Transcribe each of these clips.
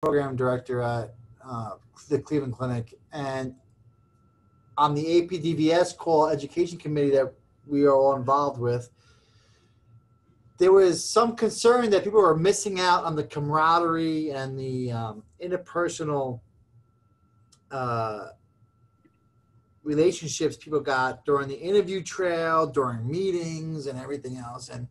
program director at the Cleveland Clinic, and on the APDVS call education committee that we are all involved with, there was some concern that people were missing out on the camaraderie and the interpersonal relationships people got during the interview trail, during meetings and everything else. And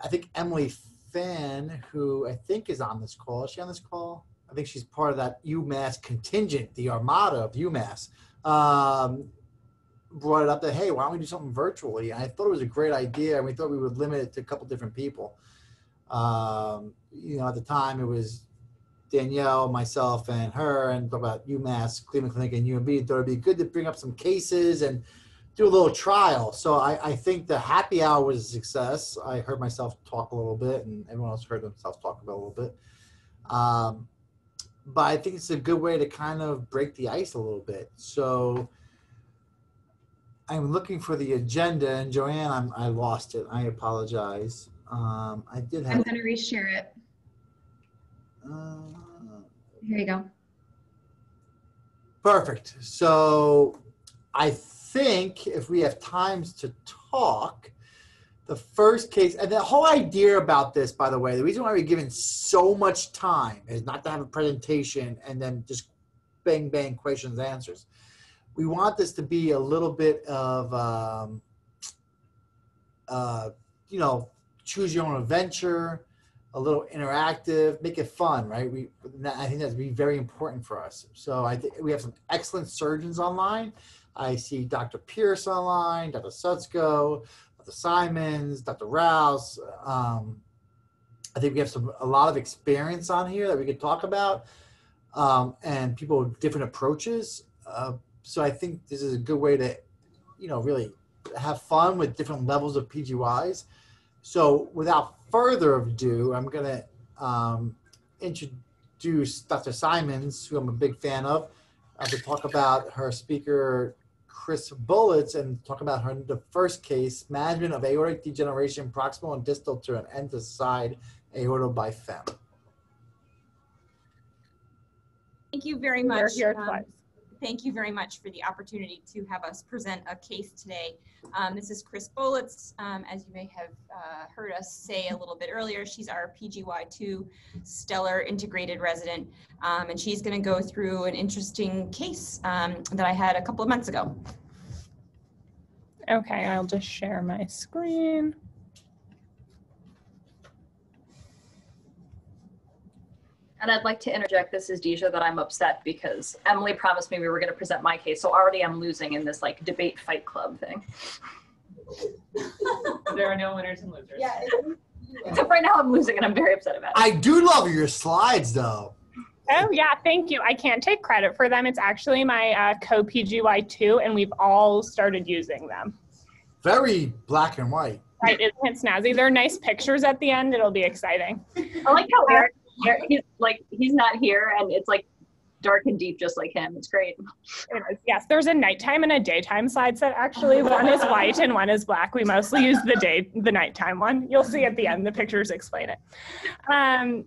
I think Emily Fan, who I think is on this call, is she on this call? I think she's part of that UMass contingent, the armada of UMass, brought it up that, hey, why don't we do something virtually? And I thought it was a great idea, and we thought we would limit it to a couple different people. You know, at the time it was Danielle, myself, and her, and talk about UMass, Cleveland Clinic, and UMB. Thought it'd be good to bring up some cases and do a little trial. So I think the happy hour was a success. I heard myself talk a little bit, and everyone else heard themselves talk about a little bit. But I think it's a good way to kind of break the ice a little bit. So I'm looking for the agenda, and Joanne, I lost it. I apologize. I did have. I'm going to reshare it. Here you go. Perfect. So I think if we have times to talk, the first case, and the whole idea about this, by the way, the reason why we're given so much time is not to have a presentation and then just bang, bang, questions, answers. We want this to be a little bit of, you know, choose your own adventure, a little interactive, make it fun, right? I think that's be very important for us. So I think we have some excellent surgeons online. I see Dr. Pierce online, Dr. Sutsko, Dr. Simons, Dr. Rouse. I think we have a lot of experience on here that we could talk about, and people with different approaches. So I think this is a good way to, you know, really have fun with different levels of PGYs. So without further ado, I'm going to introduce Dr. Simons, who I'm a big fan of, to talk about her speaker, Chris Bullets, and talk about the first case, management of aortic degeneration, proximal and distal to an end-to-side aorta by fem. Thank you very much. Thank you very much for the opportunity to have us present a case today. This is Chris Bullets. As you may have heard us say a little bit earlier, she's our PGY2 Stellar Integrated Resident, and she's going to go through an interesting case that I had a couple of months ago. Okay, I'll just share my screen. And I'd like to interject, this is Deja, that I'm upset because Emily promised me we were going to present my case, so already I'm losing in this like debate fight club thing. There are no winners and losers. Yeah. Except right now I'm losing and I'm very upset about it. I do love your slides though. Oh yeah, thank you. I can't take credit for them. It's actually my co-PGY2, and we've all started using them. Very black and white. Right, isn't it snazzy? There are nice pictures at the end. It'll be exciting. I like how Eric, he's not here and it's like dark and deep just like him. It's great. It is. Yes, there's a nighttime and a daytime slide set actually. One is white and one is black. We mostly use the nighttime one. You'll see at the end, the pictures explain it.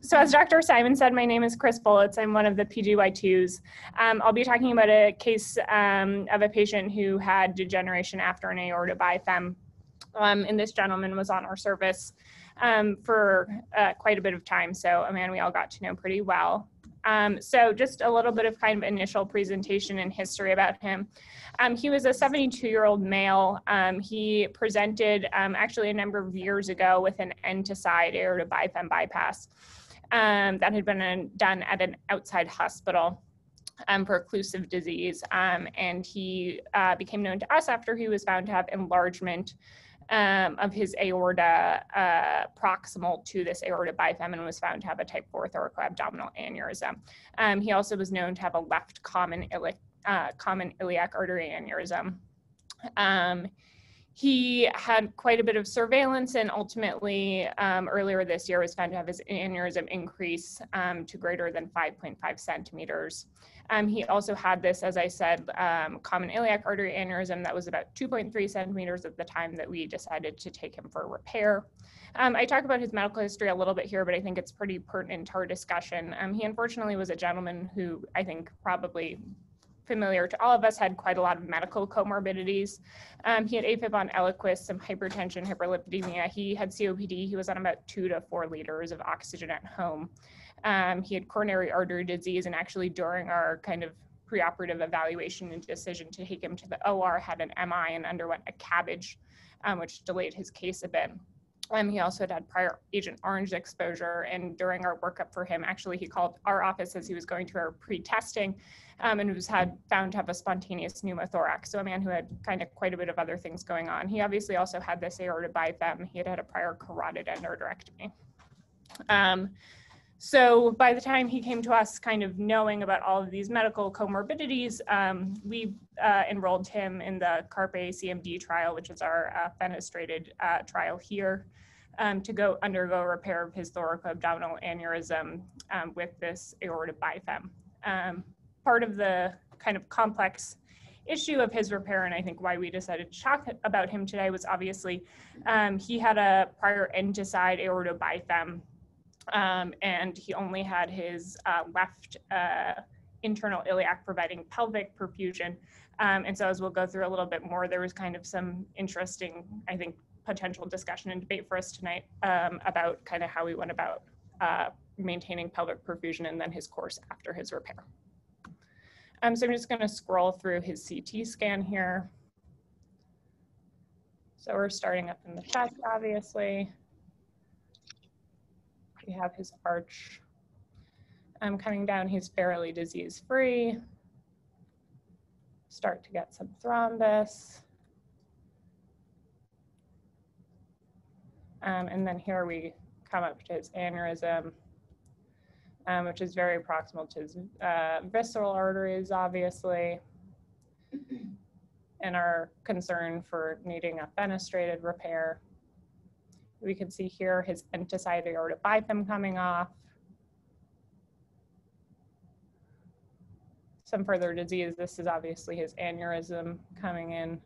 So as Dr. Simon said, my name is Chris Bullets. I'm one of the PGY2s. I'll be talking about a case of a patient who had degeneration after an aorta by fem. And this gentleman was on our service for quite a bit of time. So a man we all got to know pretty well. So just a little bit of kind of initial presentation and history about him. He was a 72-year-old male. He presented actually a number of years ago with an end-to-side aorta by fem bypass that had been done at an outside hospital for occlusive disease. And he became known to us after he was found to have enlargement of his aorta proximal to this aorta by fem, and was found to have a type 4 thoracoabdominal aneurysm. He also was known to have a left common iliac artery aneurysm. He had quite a bit of surveillance, and ultimately earlier this year was found to have his aneurysm increase to greater than 5.5 centimeters. He also had this, as I said, common iliac artery aneurysm that was about 2.3 centimeters at the time that we decided to take him for repair. I talk about his medical history a little bit here, but I think it's pretty pertinent to our discussion. He unfortunately was a gentleman who I think probably familiar to all of us, had quite a lot of medical comorbidities. He had AFib on Eliquis, some hypertension, hyperlipidemia. He had COPD. He was on about 2 to 4 liters of oxygen at home. He had coronary artery disease, and actually during our kind of preoperative evaluation and decision to take him to the OR, had an MI and underwent a CABG, which delayed his case a bit. He also had prior Agent Orange exposure, and during our workup for him, actually he called our office as he was going to our pre-testing, and was found to have a spontaneous pneumothorax. So a man who had kind of quite a bit of other things going on. He obviously also had this aortic bypass. He had had a prior carotid endarterectomy. So by the time he came to us kind of knowing about all of these medical comorbidities, we enrolled him in the CARPE CMD trial, which is our fenestrated trial here, to go undergo repair of his thoracoabdominal aneurysm with this aortic bypass. Part of the kind of complex issue of his repair, and I think why we decided to talk about him today, was obviously he had a prior end-to-side aortic bypass, and he only had his left internal iliac providing pelvic perfusion. And so as we'll go through a little bit more, there was kind of some interesting, I think, potential discussion and debate for us tonight about kind of how we went about maintaining pelvic perfusion and then his course after his repair. So I'm just going to scroll through his CT scan here. So we're starting up in the chest, obviously. We have his arch coming down. He's fairly disease-free. Start to get some thrombus. And then here we come up to his aneurysm, which is very proximal to his visceral arteries, obviously, and our concern for needing a fenestrated repair. We can see here his end-to-side aortic bypass coming off. Some further disease. This is obviously his aneurysm coming in.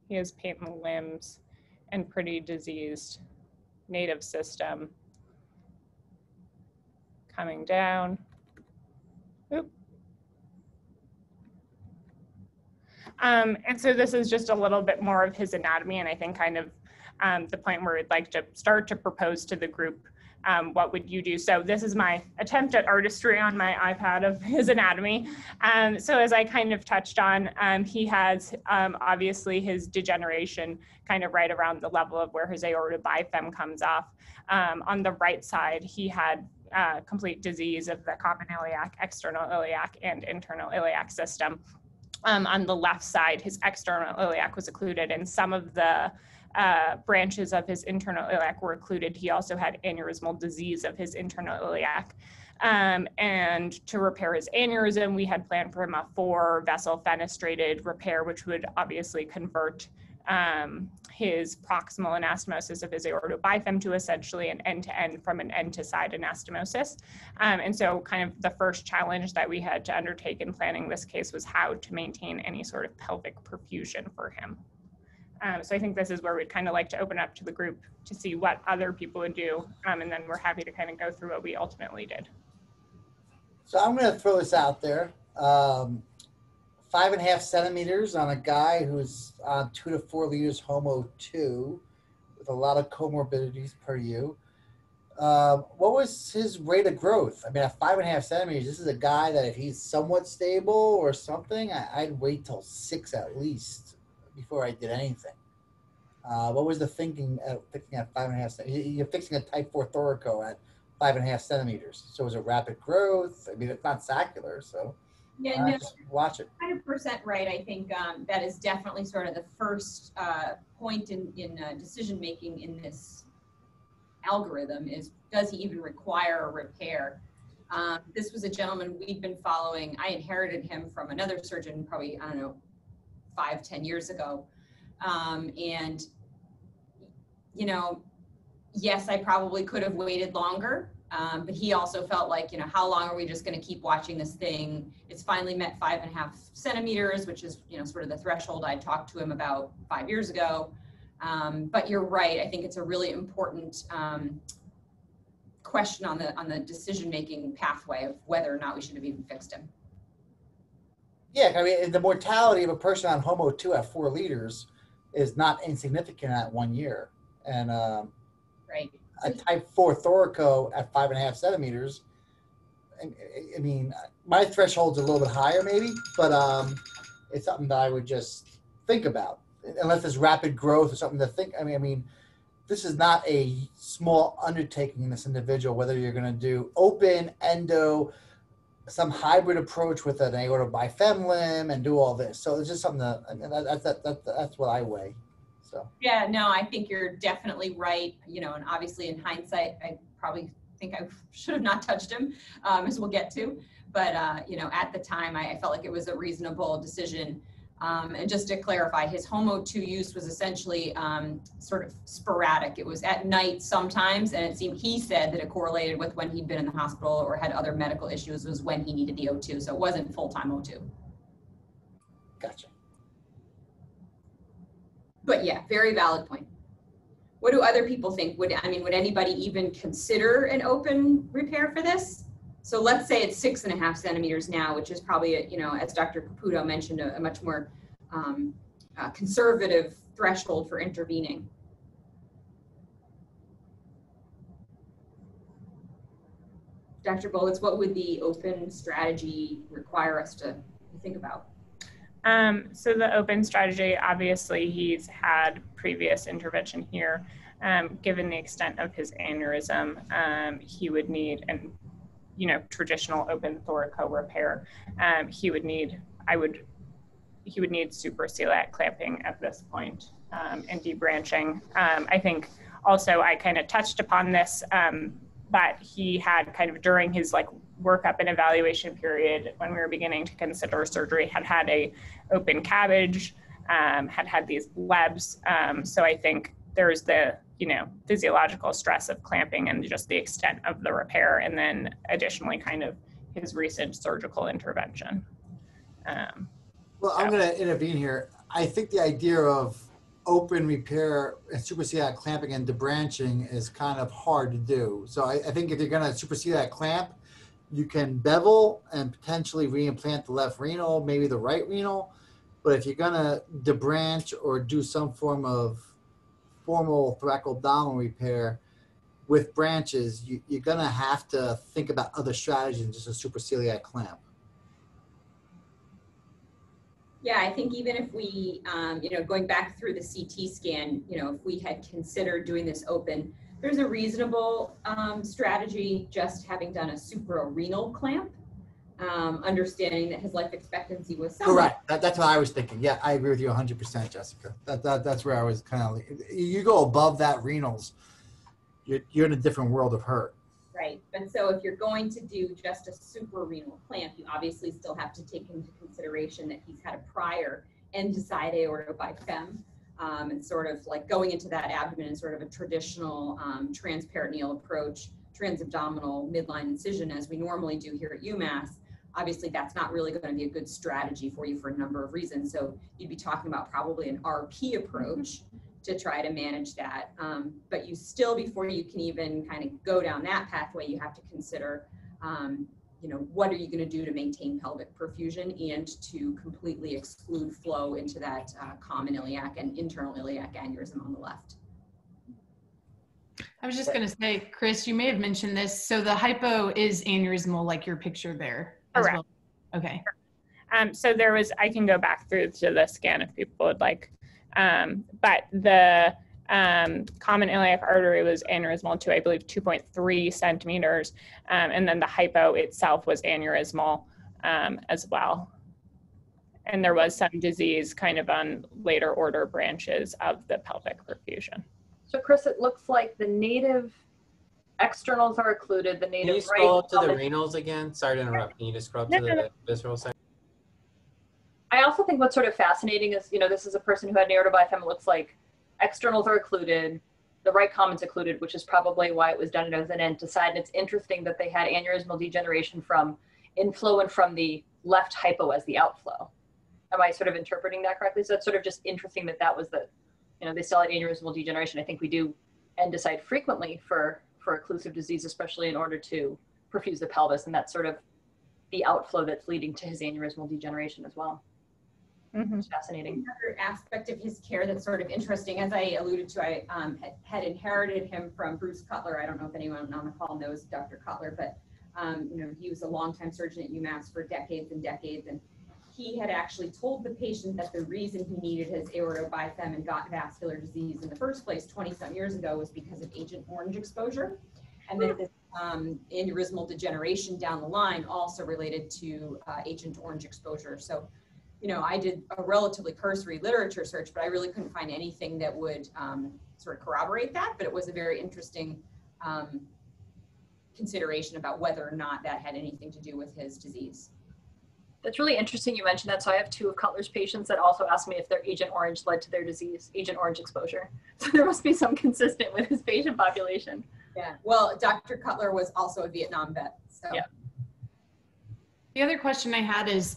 He has patent limbs and pretty diseased native system coming down. Oop. And so this is just a little bit more of his anatomy, and I think kind of the point where we'd like to start to propose to the group, what would you do? So this is my attempt at artistry on my iPad of his anatomy. So as I kind of touched on, he has obviously his degeneration kind of right around the level of where his aortic bypass comes off. On the right side, he had complete disease of the common iliac, external iliac, and internal iliac system. On the left side, his external iliac was occluded, and some of the branches of his internal iliac were occluded. He also had aneurysmal disease of his internal iliac. And to repair his aneurysm, we had planned for him a 4-vessel fenestrated repair, which would obviously convert his proximal anastomosis of his aortic bypass to essentially an end-to-end from an end-to-side anastomosis. And so kind of the first challenge that we had to undertake in planning this case was how to maintain any sort of pelvic perfusion for him. So I think this is where we'd kind of like to open up to the group to see what other people would do, and then we're happy to kind of go through what we ultimately did. So I'm going to throw this out there. 5.5 centimeters on a guy who's on 2 to 4 liters homo 2 with a lot of comorbidities per you. What was his rate of growth? I mean, at 5.5 centimeters, this is a guy that if he's somewhat stable or something, I'd wait till 6 at least before I did anything. What was the thinking at 5.5 centimeters? You're fixing a type 4 thoraco at 5.5 centimeters. So is it rapid growth? I mean, it's not saccular, so. Yeah, no, just watch it. 100% right. I think that is definitely sort of the first point in decision making in this algorithm is, does he even require a repair? This was a gentleman we'd been following. I inherited him from another surgeon probably, I don't know, 5-10 years ago. And, you know, yes, I probably could have waited longer, but he also felt like, you know, how long are we just going to keep watching this thing? It's finally met 5.5 centimeters, which is, you know, sort of the threshold I talked to him about 5 years ago. But you're right. I think it's a really important question on the decision-making pathway of whether or not we should have even fixed him. Yeah, I mean, the mortality of a person on HOMO 2 at 4 liters is not insignificant at 1 year. And Right. a type 4 thoraco at 5.5 centimeters, I mean, my threshold's a little bit higher maybe, but it's something that I would just think about. Unless there's rapid growth or something to think. I mean, this is not a small undertaking in this individual, whether you're going to do open, endo, some hybrid approach with an aortic bifem and do all this. So it's just something that's what I weigh. So yeah, no, I think you're definitely right. You know, and obviously in hindsight, I probably think I should have not touched him, as we'll get to. But you know, at the time, I felt like it was a reasonable decision. And just to clarify, his HOMO 2 use was essentially sort of sporadic. It was at night sometimes, and it seemed, he said that it correlated with when he'd been in the hospital or had other medical issues was when he needed the O2. So it wasn't full-time O2. gotcha. But yeah, very valid point. What do other people think? Would anybody even consider an open repair for this? So let's say it's 6.5 centimeters now, which is probably, you know, as Dr. Caputo mentioned, a much more conservative threshold for intervening. Dr. Bolitz, what would the open strategy require us to think about? So the open strategy, obviously he's had previous intervention here. Given the extent of his aneurysm, he would need traditional open thoraco repair. He would need supraceliac clamping at this point, and debranching. I think also I kind of touched upon this, but he had kind of during his workup and evaluation period when we were beginning to consider surgery, had a open cabbage, had these lebs. So I think there's the physiological stress of clamping and just the extent of the repair, and then additionally kind of his recent surgical intervention. Well, I'm going to intervene here. I think the idea of open repair and supraceliac clamping and debranching is kind of hard to do. So I think if you're going to supraceliac clamp, you can bevel and potentially reimplant the left renal, maybe the right renal. But if you're going to debranch or do some form of formal thoracoabdominal repair with branches, you're going to have to think about other strategies than just a supraceliac clamp. Yeah, I think even if we, going back through the CT scan, if we had considered doing this open, there's a reasonable strategy just having done a suprarenal clamp, understanding that his life expectancy was somewhat. Correct. That's what I was thinking. Yeah, I agree with you 100%, Jessica. That's where I was kind of, you go above that renals, you're in a different world of hurt. Right. And so if you're going to do just a suprarenal clamp, you obviously still have to take into consideration that he's had a prior end-side aortic bifem, and sort of like going into that abdomen in sort of a traditional transperitoneal approach, transabdominal midline incision as we normally do here at UMass. Obviously, that's not really going to be a good strategy for you for a number of reasons. So you'd be talking about probably an RP approach to try to manage that. But you still, before you can even kind of go down that pathway, you have to consider, what are you going to do to maintain pelvic perfusion and to completely exclude flow into that common iliac and internal iliac aneurysm on the left. I was just going to say, Chris, you may have mentioned this. So the hypo is aneurysmal, like your picture there. Correct. Well. Okay. So I can go back through to the scan if people would like. But the common iliac artery was aneurysmal to, I believe, 2.3 centimeters. And then the hypo itself was aneurysmal as well. And there was some disease kind of on later order branches of the pelvic perfusion. So Chris, it looks like the native externals are occluded. The native Can you scroll up to the renals again? Sorry to interrupt. Can you just scroll up to the visceral side? I also think what's sort of fascinating is, you know, this is a person who had an aorta bypass. It looks like externals are occluded, the right common's occluded, which is probably why it was done as an end to side. And it's interesting that they had aneurysmal degeneration from inflow and from the left hypo as the outflow. Am I sort of interpreting that correctly? So it's sort of just interesting that that was the, you know, they still had aneurysmal degeneration. I think we do end to side frequently for occlusive disease, especially in order to perfuse the pelvis. And that's sort of the outflow that's leading to his aneurysmal degeneration as well. Mm-hmm. It's fascinating. Another aspect of his care that's sort of interesting, as I alluded to, I had inherited him from Bruce Cutler. I don't know if anyone on the call knows Dr. Cutler, but you know, he was a longtime surgeon at UMass for decades and decades, and he had actually told the patient that the reason he needed his aorta bifem and got vascular disease in the first place 20-some years ago was because of Agent Orange exposure, and that this aneurysmal degeneration down the line also related to Agent Orange exposure. So, you know, I did a relatively cursory literature search, but I really couldn't find anything that would sort of corroborate that. But it was a very interesting consideration about whether or not that had anything to do with his disease. That's really interesting you mentioned that. So I have 2 of Cutler's patients that also asked me if their Agent Orange led to their disease, Agent Orange exposure. So there must be some consistent with his patient population. Yeah, well, Dr. Cutler was also a Vietnam vet. So. Yeah. The other question I had is,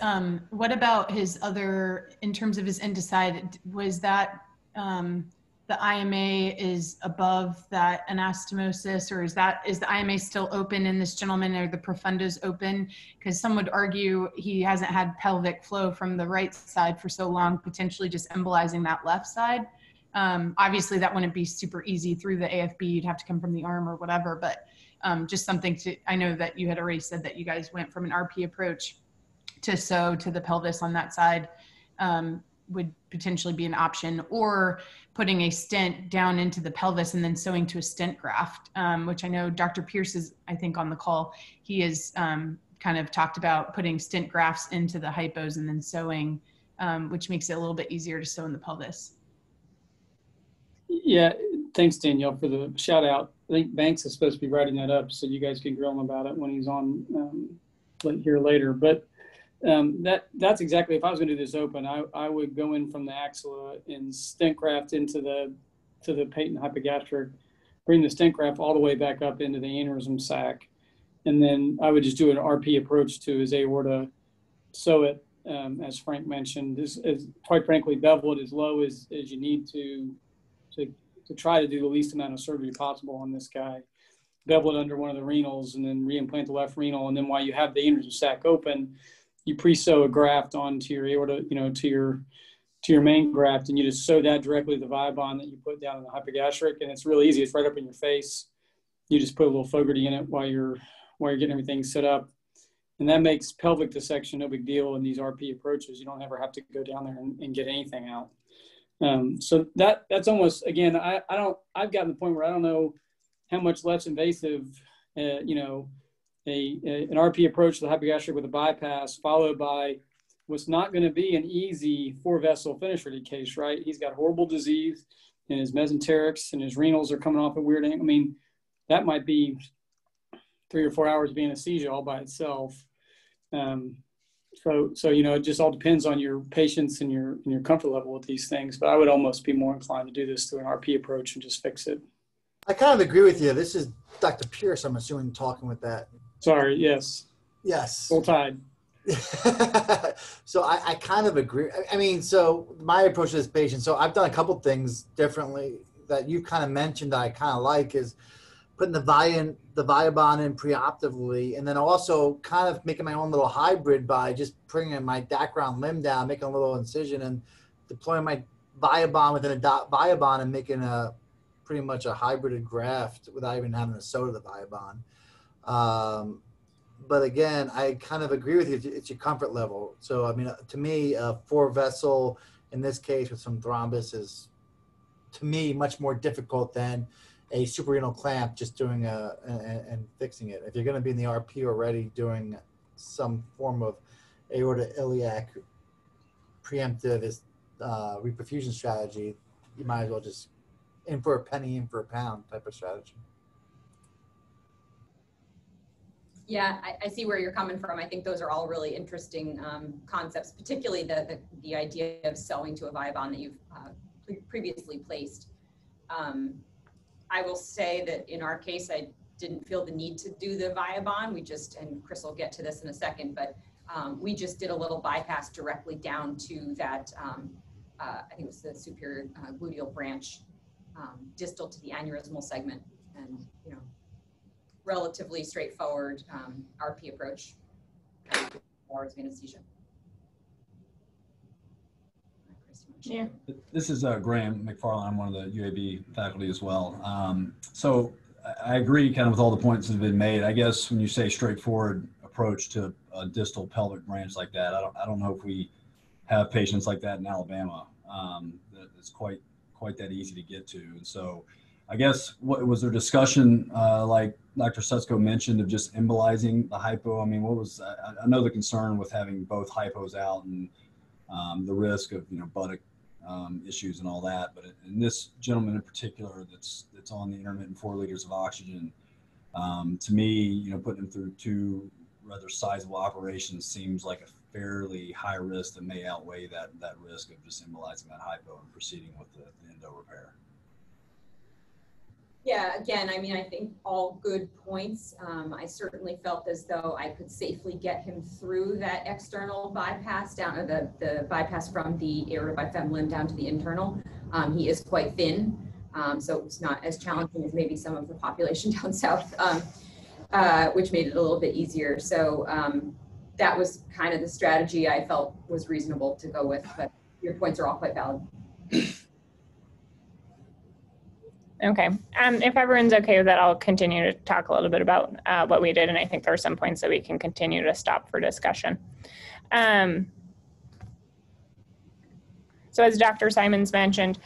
what about his other, in terms of his end-to-side, was that the IMA is above that anastomosis, or is the IMA still open in this gentleman, or the profundos open? Because some would argue he hasn't had pelvic flow from the right side for so long, potentially just embolizing that left side. Obviously that wouldn't be super easy through the AFB, you'd have to come from the arm or whatever, but just something to, I know that you had already said that you guys went from an RP approach to sew to the pelvis on that side, would potentially be an option, or putting a stent down into the pelvis and then sewing to a stent graft, which I know Dr. Pierce is, I think, on the call. He is kind of talked about putting stent grafts into the hypos and then sewing, which makes it a little bit easier to sew in the pelvis. Yeah, thanks, Danielle, for the shout out. I think Banks is supposed to be writing that up, so you guys can grill him about it when he's on here later. But that's exactly, if I was going to do this open, I would go in from the axilla and stent graft into the patent hypogastric, bring the stent graft all the way back up into the aneurysm sac, and then I would just do an RP approach to his aorta, sew it, as Frank mentioned, as quite frankly, bevel it as low as you need to try to do the least amount of surgery possible on this guy. Bevel it under one of the renals and then reimplant the left renal. And then while you have the aneurysm sac open, you pre-sew a graft onto your aorta, you know, to your main graft, and you just sew that directly to the Viabond that you put down in the hypogastric. And it's really easy. It's right up in your face. You just put a little Fogarty in it while you're getting everything set up. And that makes pelvic dissection no big deal in these RP approaches. You don't ever have to go down there and get anything out. So that's almost, again, I've gotten to the point where I don't know how much less invasive, you know, an RP approach to the hypogastric with a bypass followed by what's not going to be an easy 4-vessel finish ready case, right? He's got horrible disease and his mesenterics and his renals are coming off at weird angle. I mean, that might be 3 or 4 hours of anesthesia all by itself. So, you know, it just all depends on your patience and your comfort level with these things. But I would almost be more inclined to do this through an RP approach and just fix it. I kind of agree with you. This is Dr. Pierce, I'm assuming, talking with that. Sorry, yes. Yes. Full tide. So I kind of agree. I mean, so my approach to this patient, so I've done a couple things differently that you kind of mentioned that I kind of like, is putting the Viabond in preoperatively, and then also kind of making my own little hybrid by just bringing my background limb down, making a little incision and deploying my Viabond within a Viabond and making a pretty much a hybrided graft without even having to sew to the Viabond. But again, I kind of agree with you. It's your comfort level. So, I mean, to me, a 4-vessel in this case with some thrombus is, to me, much more difficult than a suprarenal clamp just doing and fixing it. If you're going to be in the RP already doing some form of aorta iliac preemptive reperfusion strategy, you might as well just in for a penny, in for a pound type of strategy. Yeah, I see where you're coming from. I think those are all really interesting concepts, particularly the idea of sewing to a Viabon that you've previously placed. I will say that in our case, I didn't feel the need to do the Viabon. We just, and Chris will get to this in a second, but we just did a little bypass directly down to that, I think it was the superior gluteal branch, distal to the aneurysmal segment, and, you know, relatively straightforward RP approach or anesthesia. Yeah. This is Graham McFarland. I'm one of the UAB faculty as well. So I agree kind of with all the points that have been made. I guess when you say straightforward approach to a distal pelvic branch like that, I don't know if we have patients like that in Alabama. It's quite that easy to get to. And so I guess what was there discussion like Dr. Sutsko mentioned of just embolizing the hypo? I mean, what was, I know the concern with having both hypos out and the risk of, you know, buttock issues and all that, but in this gentleman in particular that's on the intermittent 4 liters of oxygen, to me, you know, putting him through 2 rather sizable operations seems like a fairly high risk that may outweigh that risk of just embolizing that hypo and proceeding with the endo repair. Yeah, again, I mean, I think all good points. I certainly felt as though I could safely get him through that external bypass down, or the bypass from the aortobiphem limb down to the internal. He is quite thin, so it's not as challenging as maybe some of the population down south, which made it a little bit easier. So that was kind of the strategy I felt was reasonable to go with, but your points are all quite valid. Okay, if everyone's okay with that, I'll continue to talk a little bit about what we did, and I think there are some points that we can continue to stop for discussion. So as Dr. Simons mentioned,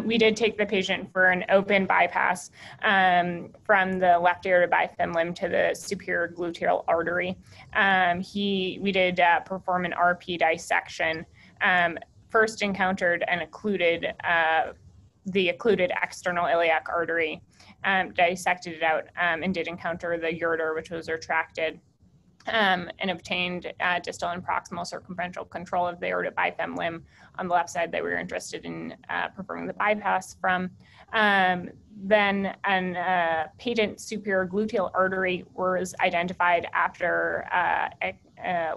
we did take the patient for an open bypass from the left aortobiphem limb to the superior gluteal artery. We did perform an RP dissection, first encountered and occluded the occluded external iliac artery, dissected it out, and did encounter the ureter, which was retracted, and obtained distal and proximal circumferential control of the aortobiphem limb on the left side that we were interested in performing the bypass from. Then a patent superior gluteal artery was identified after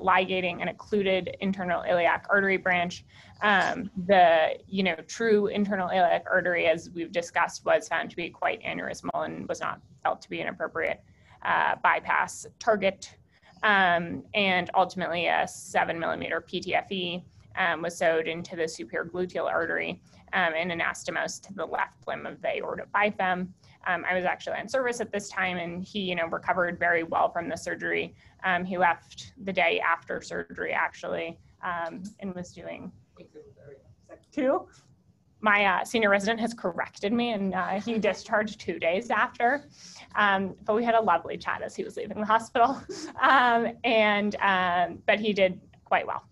ligating an occluded internal iliac artery branch. The true internal iliac artery, as we've discussed, was found to be quite aneurysmal and was not felt to be an appropriate bypass target. And ultimately a 7mm PTFE was sewed into the superior gluteal artery and anastomosed to the left limb of the aortobiphem. I was actually on service at this time, and he, recovered very well from the surgery. He left the day after surgery, actually, and was doing 2. My senior resident has corrected me, and he discharged 2 days after. But we had a lovely chat as he was leaving the hospital, but he did quite well.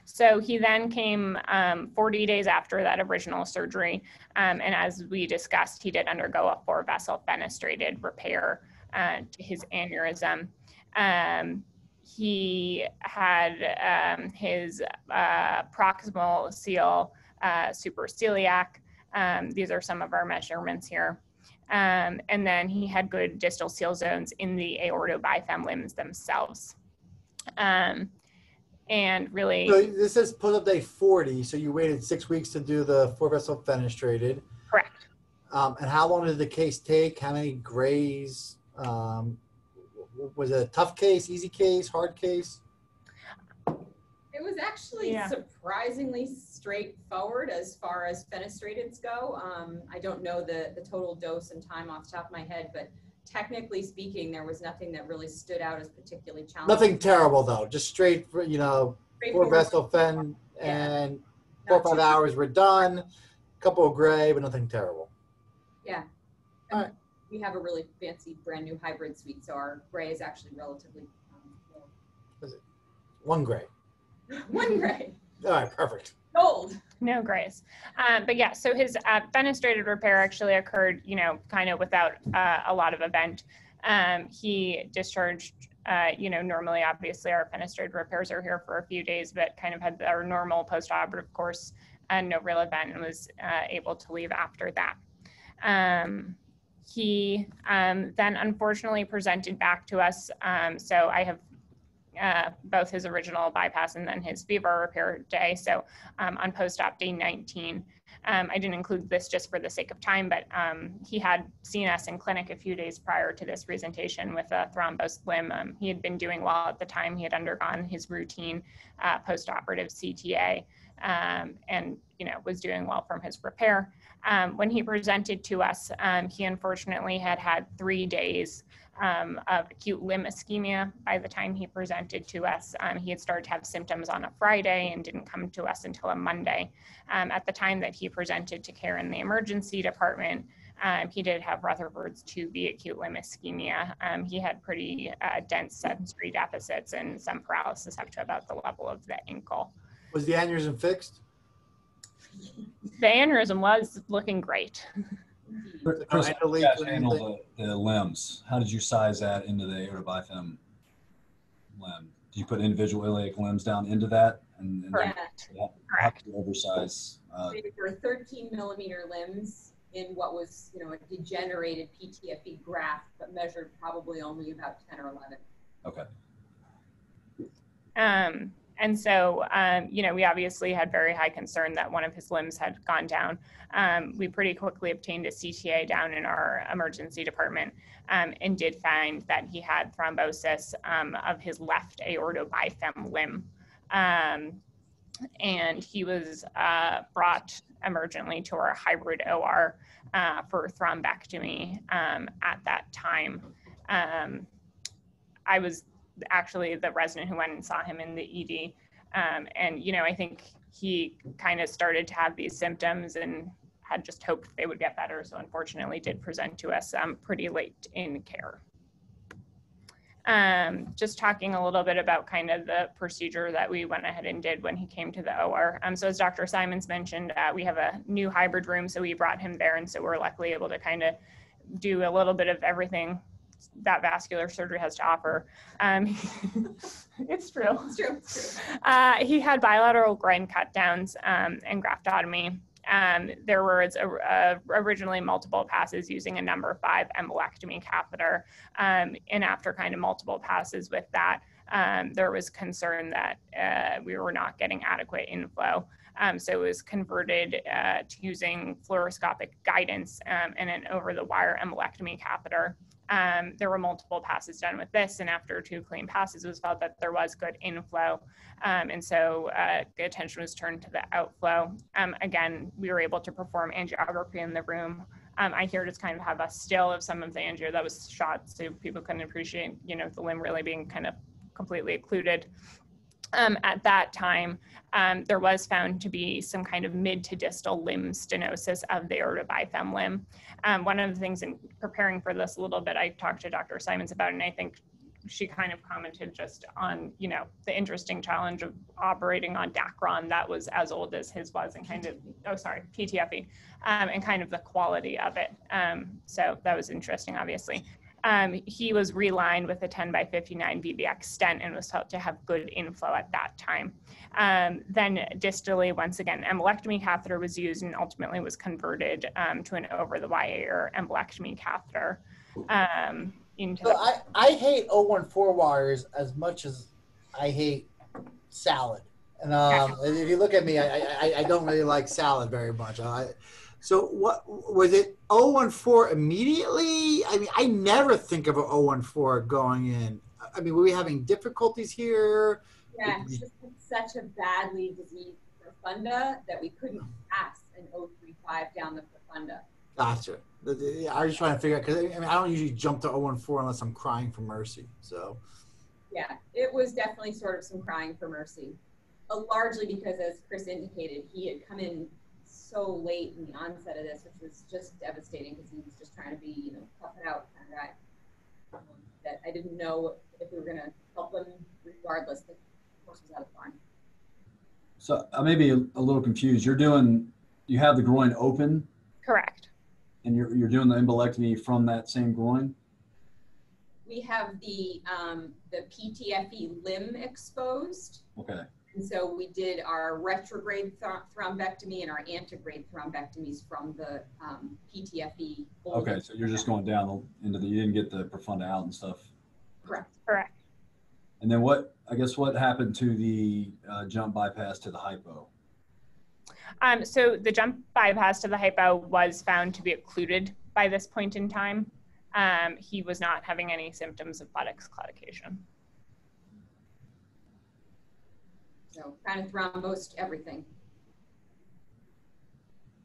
So he then came 40 days after that original surgery, and as we discussed, he did undergo a 4-vessel fenestrated repair to his aneurysm. He had his proximal seal superceliac. These are some of our measurements here. And then he had good distal seal zones in the aortobiphem limbs themselves. And really, so this says pull up day 40, so you waited 6 weeks to do the 4-vessel fenestrated. Correct. And how long did the case take? How many grays? Was it a tough case, easy case, hard case? It was actually surprisingly straightforward as far as fenestrateds go. I don't know the total dose and time off the top of my head, but technically speaking, there was nothing that really stood out as particularly challenging. Nothing terrible though, just straight, 4-vessel fen, and 4 or 5 hours we're done. A couple of gray, but nothing terrible. Yeah. All right. We have a really fancy brand new hybrid suite, so our gray is actually relatively low. Is it 1 gray? 1 gray. All right, perfect. Gold. No grace. But yeah, so his fenestrated repair actually occurred, you know, kind of without a lot of event. He discharged, you know, normally, obviously, our fenestrated repairs are here for a few days, but kind of had our normal post-operative course and no real event, and was able to leave after that. He then unfortunately presented back to us. So I have both his original bypass and then his fever repair day. So on post-op day 19, I didn't include this just for the sake of time, but he had seen us in clinic a few days prior to this presentation with a thrombosed limb. He had been doing well at the time. He had undergone his routine post-operative CTA and, you know, was doing well from his repair. When he presented to us, he unfortunately had had 3 days of acute limb ischemia by the time he presented to us. He had started to have symptoms on a Friday and didn't come to us until a Monday. At the time that he presented to care in the emergency department, he did have Rutherford's 2B acute limb ischemia. He had pretty dense sensory deficits and some paralysis up to about the level of the ankle. Was the aneurysm fixed? The aneurysm was looking great. Chris, how did you guys handle the limbs? How did you size that into the aortobiphym limb? Do you put individual iliac limbs down into that? And Correct. How do you oversize? There were 13 millimeter limbs in what was, you know, a degenerated PTFE graft, but measured probably only about 10 or 11. Okay. And so, you know, we obviously had very high concern that one of his limbs had gone down. We pretty quickly obtained a CTA down in our emergency department and did find that he had thrombosis of his left aortobiphym limb. And he was brought emergently to our hybrid OR for thrombectomy at that time. I was actually the resident who went and saw him in the ED. And, you know, I think he kind of started to have these symptoms and had just hoped they would get better. So unfortunately did present to us pretty late in care. Just talking a little bit about kind of the procedure that we went ahead and did when he came to the OR. So as Dr. Simons mentioned, we have a new hybrid room, so we brought him there. And so we're luckily able to kind of do a little bit of everything that vascular surgery has to offer. It's true. It's true. It's true. He had bilateral groin cut downs and graftotomy. There were originally multiple passes using a number 5 embolectomy catheter. And after kind of multiple passes with that, there was concern that we were not getting adequate inflow. So it was converted to using fluoroscopic guidance and an over-the-wire embolectomy catheter. There were multiple passes done with this, and after 2 clean passes, it was felt that there was good inflow. And so the attention was turned to the outflow. Again, we were able to perform angiography in the room. I here just kind of have a still of some of the angio that was shot, so people couldn't appreciate, you know, the limb really being kind of completely occluded. At that time, there was found to be some kind of mid to distal limb stenosis of the aortobiphym limb. One of the things in preparing for this a little bit, I talked to Dr. Simons about it, and I think she kind of commented just on, you know, the interesting challenge of operating on Dacron that was as old as his was, and kind of, PTFE, and kind of the quality of it. So that was interesting, obviously. He was relined with a 10x59 VBX stent and was felt to have good inflow at that time. Then distally, once again, embolectomy catheter was used and ultimately was converted to an over-the-wire embolectomy catheter. I hate 014 wires as much as I hate salad. And if you look at me, I don't really like salad very much. So what was it 014 immediately? I mean, I never think of a 014 going in. I mean, were we having difficulties here? Yeah, it's just such a badly diseased profunda that we couldn't pass an 035 down the profunda. Gotcha. I was just trying to figure out, because I mean, I don't usually jump to 014 unless I'm crying for mercy. So yeah, it was definitely sort of some crying for mercy. Largely because, as Chris indicated, he had come in so late in the onset of this, which was just devastating because he was just trying to be, you know, tough it out kind of guy. That I didn't know if we were going to help him regardless. The horse was out of the barn. So I may be a little confused. You have the groin open Correct. and you're doing the embolectomy from that same groin? We have the PTFE limb exposed. Okay. And so we did our retrograde thrombectomy and our antegrade thrombectomies from the PTFE. Okay, so you're just going down into you didn't get the profunda out and stuff. Correct. Correct. And then what happened to the jump bypass to the hypo? So the jump bypass to the hypo was found to be occluded by this point in time. He was not having any symptoms of buttocks claudication. So kind of thrombosed everything.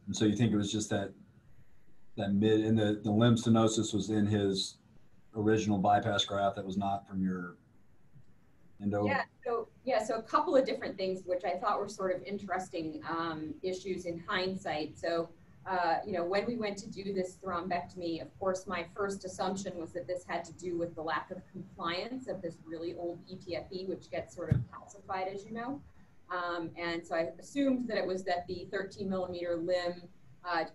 And so you think it was just that mid, and the limb stenosis was in his original bypass graft that was not from your endo? Yeah, so a couple of different things which I thought were sort of interesting issues in hindsight. So, when we went to do this thrombectomy, of course, my first assumption was that this had to do with the lack of compliance of this really old PTFE, which gets sort of calcified, as you know. And so I assumed that it was that the 13 millimeter limb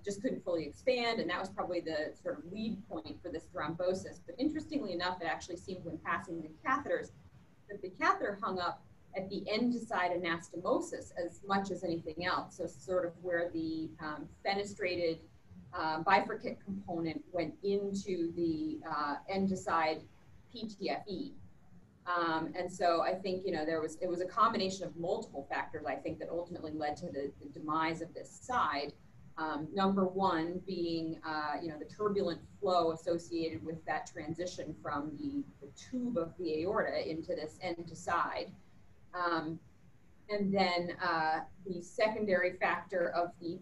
just couldn't fully expand, and that was probably the sort of lead point for this thrombosis. But interestingly enough, it actually seemed when passing the catheters that the catheter hung up at the end-side anastomosis as much as anything else. So sort of where the fenestrated bifurcate component went into the end-side PTFE. And so I think, it was a combination of multiple factors, I think, that ultimately led to the demise of this side. Number one being, the turbulent flow associated with that transition from the tube of the aorta into this end to side. And then the secondary factor of the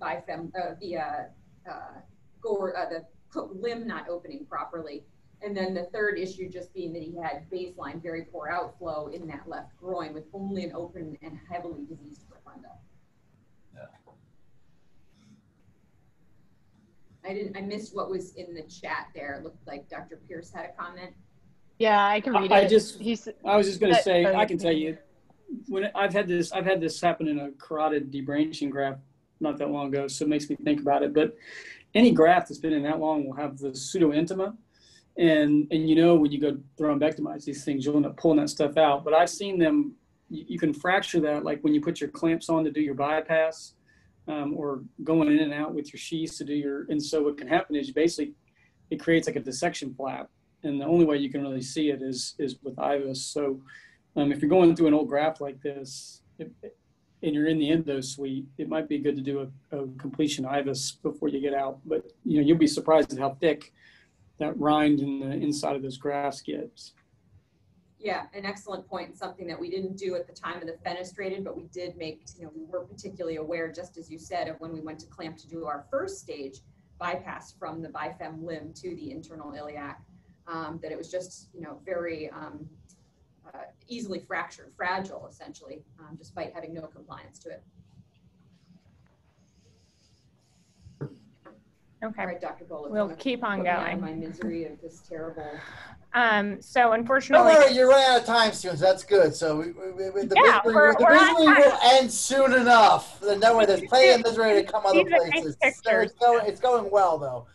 limb not opening properly. And then the third issue just being that he had baseline very poor outflow in that left groin with only an open and heavily diseased profunda. I missed what was in the chat there. It looked like Dr. Pierce had a comment. Yeah, I can read it. I was just going to say, I can tell you, when I've had this happen in a carotid debranching graft not that long ago, so it makes me think about it. But any graft that's been in that long will have the pseudointima, and when you go thrombectomize these things, you'll end up pulling that stuff out. But I've seen them. You can fracture that, like when you put your clamps on to do your bypass, or going in and out with your sheaths to do your. And so what can happen is basically it creates like a dissection flap, and the only way you can really see it is with IVUS. So if you're going through an old graft like this, and you're in the endo suite, it might be good to do a completion IVUS before you get out. But you'll be surprised at how thick that rind in the inside of those grafts gets. Yeah, an excellent point. Something that we didn't do at the time of the fenestrated, but we did make, we were particularly aware, just as you said, of when we went to clamp to do our first stage bypass from the bifem limb to the internal iliac, that it was just, very easily fractured, fragile, essentially, despite having no compliance to it. Okay. All right, Dr. Bullock. We'll keep on going. My misery of this terrible. So unfortunately, don't worry, you're running out of time, students. That's good. So the misery will end soon enough. Don't worry, there's plenty of misery to come other places. So it's going well, though.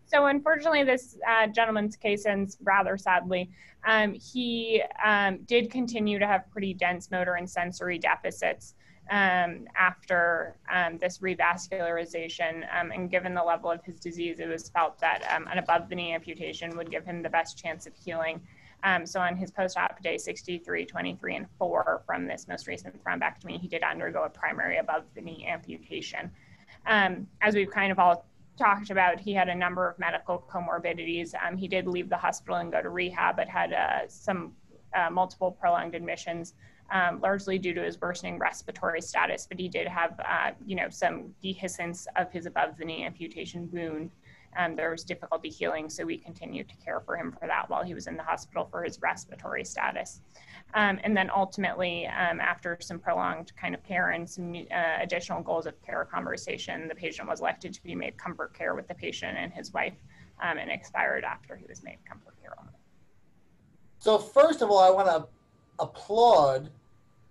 So unfortunately, this gentleman's case ends rather sadly. He did continue to have pretty dense motor and sensory deficits after this revascularization, and given the level of his disease, it was felt that an above-the-knee amputation would give him the best chance of healing. So on his post-op day 63, 23, and 4 from this most recent thrombectomy, he did undergo a primary above-the-knee amputation. As we've kind of all talked about, he had a number of medical comorbidities. He did leave the hospital and go to rehab, but had some multiple prolonged admissions, largely due to his worsening respiratory status, but he did have, some dehiscence of his above-the-knee amputation wound. There was difficulty healing, so we continued to care for him for that while he was in the hospital for his respiratory status. And then ultimately, after some prolonged kind of care and some additional goals of care conversation, the patient was elected to be made comfort care with the patient and his wife, and expired after he was made comfort care only. So first of all, I want to applaud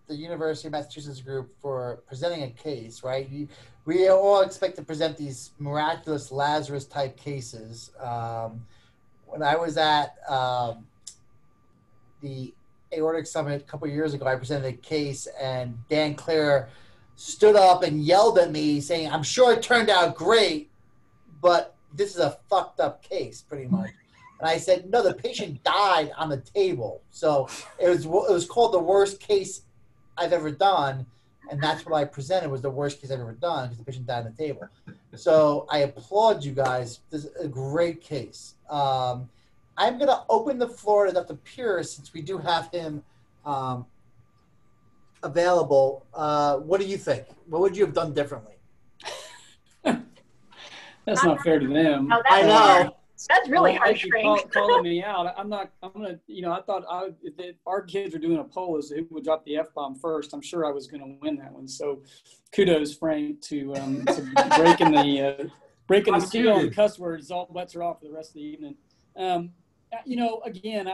the University of Massachusetts group for presenting a case, right? We all expect to present these miraculous Lazarus type cases. When I was at the Aortic Summit a couple of years ago, I presented a case, and Dan Clare stood up and yelled at me saying, "I'm sure it turned out great, but this is a fucked up case," pretty much. And I said, "No, the patient died on the table." So it was called the worst case I've ever done, and that's what I presented was the worst case I've ever done because the patient died on the table. So I applaud you guys. This is a great case. I'm going to open the floor to Dr. Pierce since we do have him available. What do you think? What would you have done differently? That's not fair to them. No, I know. That's really Well, harsh, thank you Frank. calling me out. I'm gonna, I thought if our kids were doing a poll as who would drop the F-bomb first, I'm sure I was gonna win that one. So kudos, Frank, to breaking the seal on cuss words. All bets are off for the rest of the evening. Again,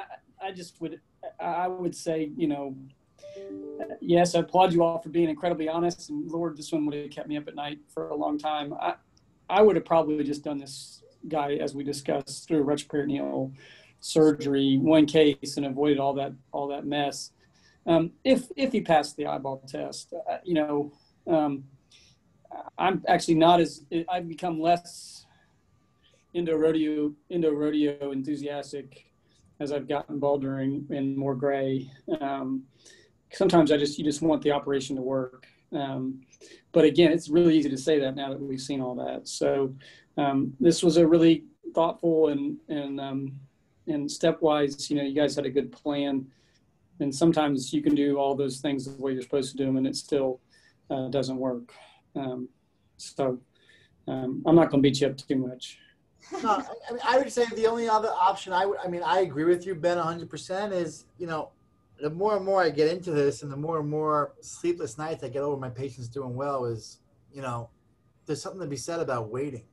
I would say, yes, I applaud you all for being incredibly honest, and Lord, this one would have kept me up at night for a long time. I would have probably just done this guy, as we discussed, through retroperitoneal surgery, one case, and avoided all that mess. If he passed the eyeball test, I'm actually not as, I've become less into rodeo enthusiastic as I've gotten baldering and more gray. Sometimes you just want the operation to work. But again, it's really easy to say that now that we've seen all that. So this was a really thoughtful and stepwise, you guys had a good plan. And sometimes you can do all those things the way you're supposed to do them and it still doesn't work. I'm not going to beat you up too much. No, I would say the only other option I agree with you, Ben, 100% is, the more and more I get into this and the more sleepless nights I get over my patients doing well is, there's something to be said about waiting.